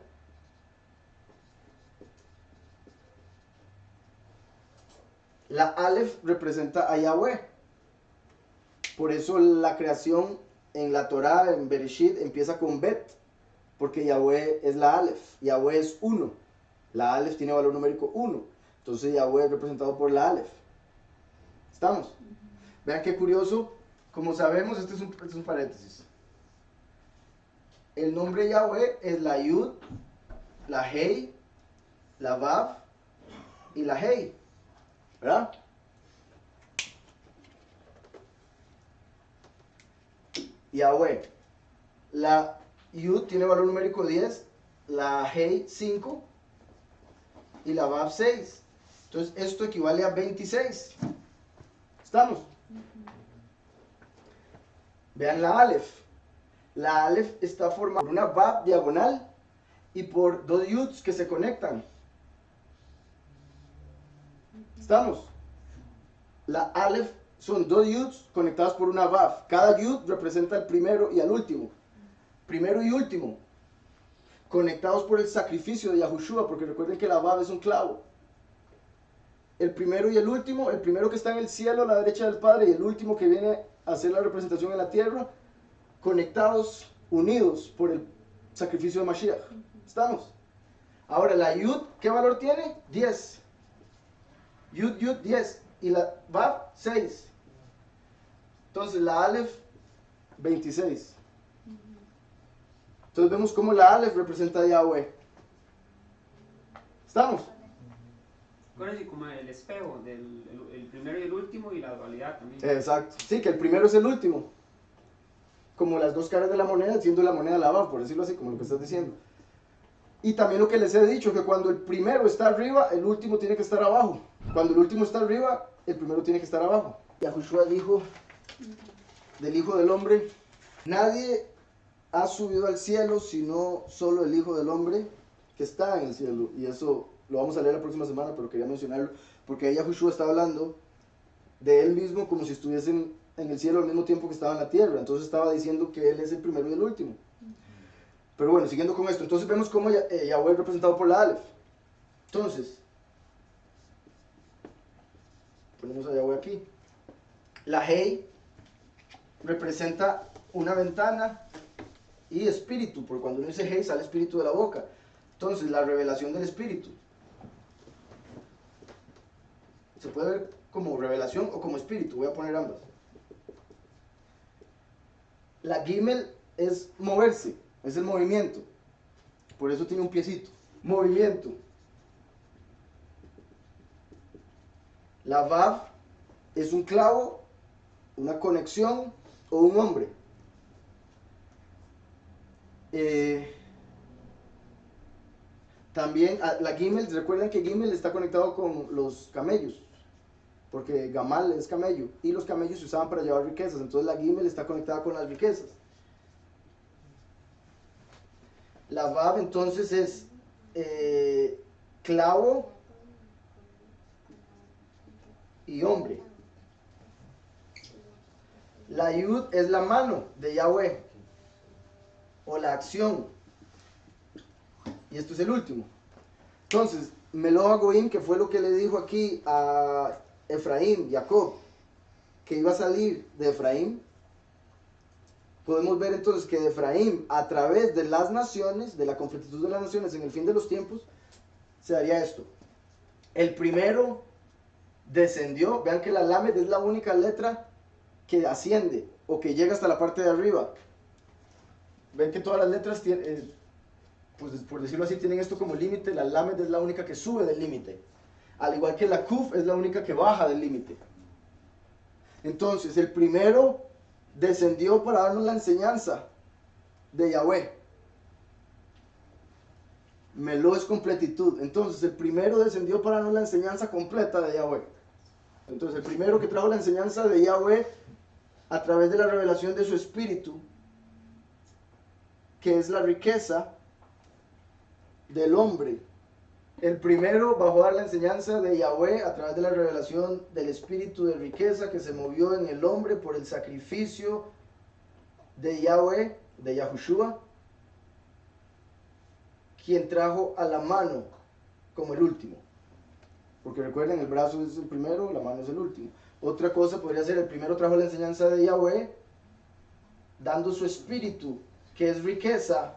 Speaker 1: La Aleph representa a Yahweh. Por eso la creación en la Torah, en Bereshit, empieza con Bet, porque Yahweh es la Aleph. Yahweh es uno. La Aleph tiene valor numérico 1. Entonces Yahweh es representado por la Aleph. ¿Estamos? Vean qué curioso. Como sabemos, este es un paréntesis. El nombre Yahweh es la Yud, la Hei, la Vav y la Hei. ¿Verdad? Yahweh. La Yud tiene valor numérico 10, la Hei 5 y la Vav 6. Entonces esto equivale a 26. ¿Estamos? Vean la Aleph. La Aleph está formada por una Vav diagonal y por dos Yuds que se conectan. ¿Estamos? La Aleph son dos Yuds conectados por una Vav. Cada Yud representa el primero y el último. Primero y último. Conectados por el sacrificio de Yahushua, porque recuerden que la Vav es un clavo. El primero y el último, el primero que está en el cielo a la derecha del Padre y el último que viene a hacer la representación en la tierra, conectados, unidos por el sacrificio de Mashiach. ¿Estamos? Ahora la Yud, ¿qué valor tiene? 10. Yud, 10. Y la Vav, 6. Entonces la Aleph, 26. Entonces vemos cómo la Aleph representa a Yahweh. ¿Estamos?
Speaker 7: Así como el espejo del el primero y el último y la dualidad también.
Speaker 1: Exacto. Sí, que el primero es el último. Como las dos caras de la moneda, siendo la moneda la Vav, por decirlo así, como lo que estás diciendo. Y también lo que les he dicho, que cuando el primero está arriba, el último tiene que estar abajo. Cuando el último está arriba, el primero tiene que estar abajo. Yahushua dijo del Hijo del Hombre, nadie ha subido al cielo sino solo el Hijo del Hombre que está en el cielo. Y eso lo vamos a leer la próxima semana, pero quería mencionarlo, porque ahí Yahushua está hablando de él mismo como si estuviese en el cielo al mismo tiempo que estaba en la tierra. Entonces estaba diciendo que él es el primero y el último. Pero bueno, siguiendo con esto, entonces vemos cómo Yahweh es representado por la Aleph. Entonces, ponemos a Yahweh aquí. La Hei representa una ventana y espíritu, porque cuando uno dice Hei sale espíritu de la boca. Entonces, la revelación del espíritu. Se puede ver como revelación o como espíritu, voy a poner ambas. La Gimel es moverse. Es el movimiento. Por eso tiene un piecito. Movimiento. La Vav es un clavo, una conexión o un hombre. También la Gimel, recuerden que Gimel está conectado con los camellos. porque Gamal es camello, y los camellos se usaban para llevar riquezas, entonces la Gimel está conectada con las riquezas. La Vav entonces es clavo y hombre. La Yud es la mano de Yahweh, o la acción, y esto es el último. Entonces, Meloa Goim, que fue lo que le dijo aquí a Efraín, Jacob, que iba a salir de Efraín, podemos ver entonces que de Efraín, a través de las naciones, de la completitud de las naciones en el fin de los tiempos, se daría esto. El primero descendió, vean que la Lamed es la única letra que asciende o que llega hasta la parte de arriba. Ven que todas las letras tienen, pues por decirlo así, tienen esto como límite. La Lamed es la única que sube del límite, al igual que la Kuf es la única que baja del límite. Entonces el primero descendió para darnos la enseñanza de Yahweh. Meló es completitud. Entonces el primero descendió para darnos la enseñanza completa de Yahweh. Entonces el primero que trajo la enseñanza de Yahweh a través de la revelación de su espíritu, que es la riqueza del hombre. El primero bajó a dar la enseñanza de Yahweh a través de la revelación del espíritu de riqueza que se movió en el hombre por el sacrificio de Yahweh, de Yahushua, quien trajo a la mano como el último. Porque recuerden, el brazo es el primero, la mano es el último. Otra cosa podría ser, el primero trajo la enseñanza de Yahweh, dando su espíritu, que es riqueza,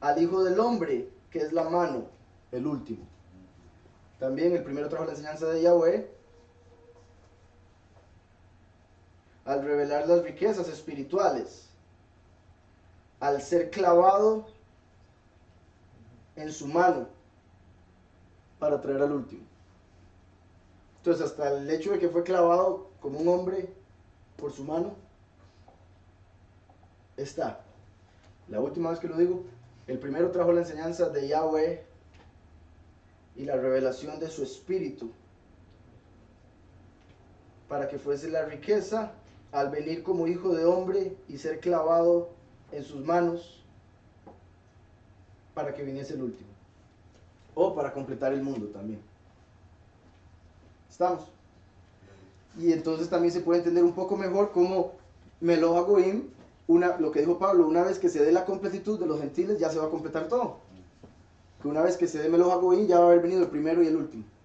Speaker 1: al Hijo del Hombre, que es la mano, el último. También el primero trajo la enseñanza de Yahweh, al revelar las riquezas espirituales, al ser clavado en su mano, para traer al último. Entonces hasta el hecho de que fue clavado como un hombre por su mano, está. La última vez que lo digo, el primero trajo la enseñanza de Yahweh y la revelación de su espíritu para que fuese la riqueza al venir como hijo de hombre y ser clavado en sus manos para que viniese el último, o para completar el mundo también. ¿Estamos? Y entonces también se puede entender un poco mejor cómo Meloa Goim, lo que dijo Pablo, una vez que se dé la completitud de los gentiles ya se va a completar todo. Que una vez que se dé Meloa Goim ya va a haber venido el primero y el último.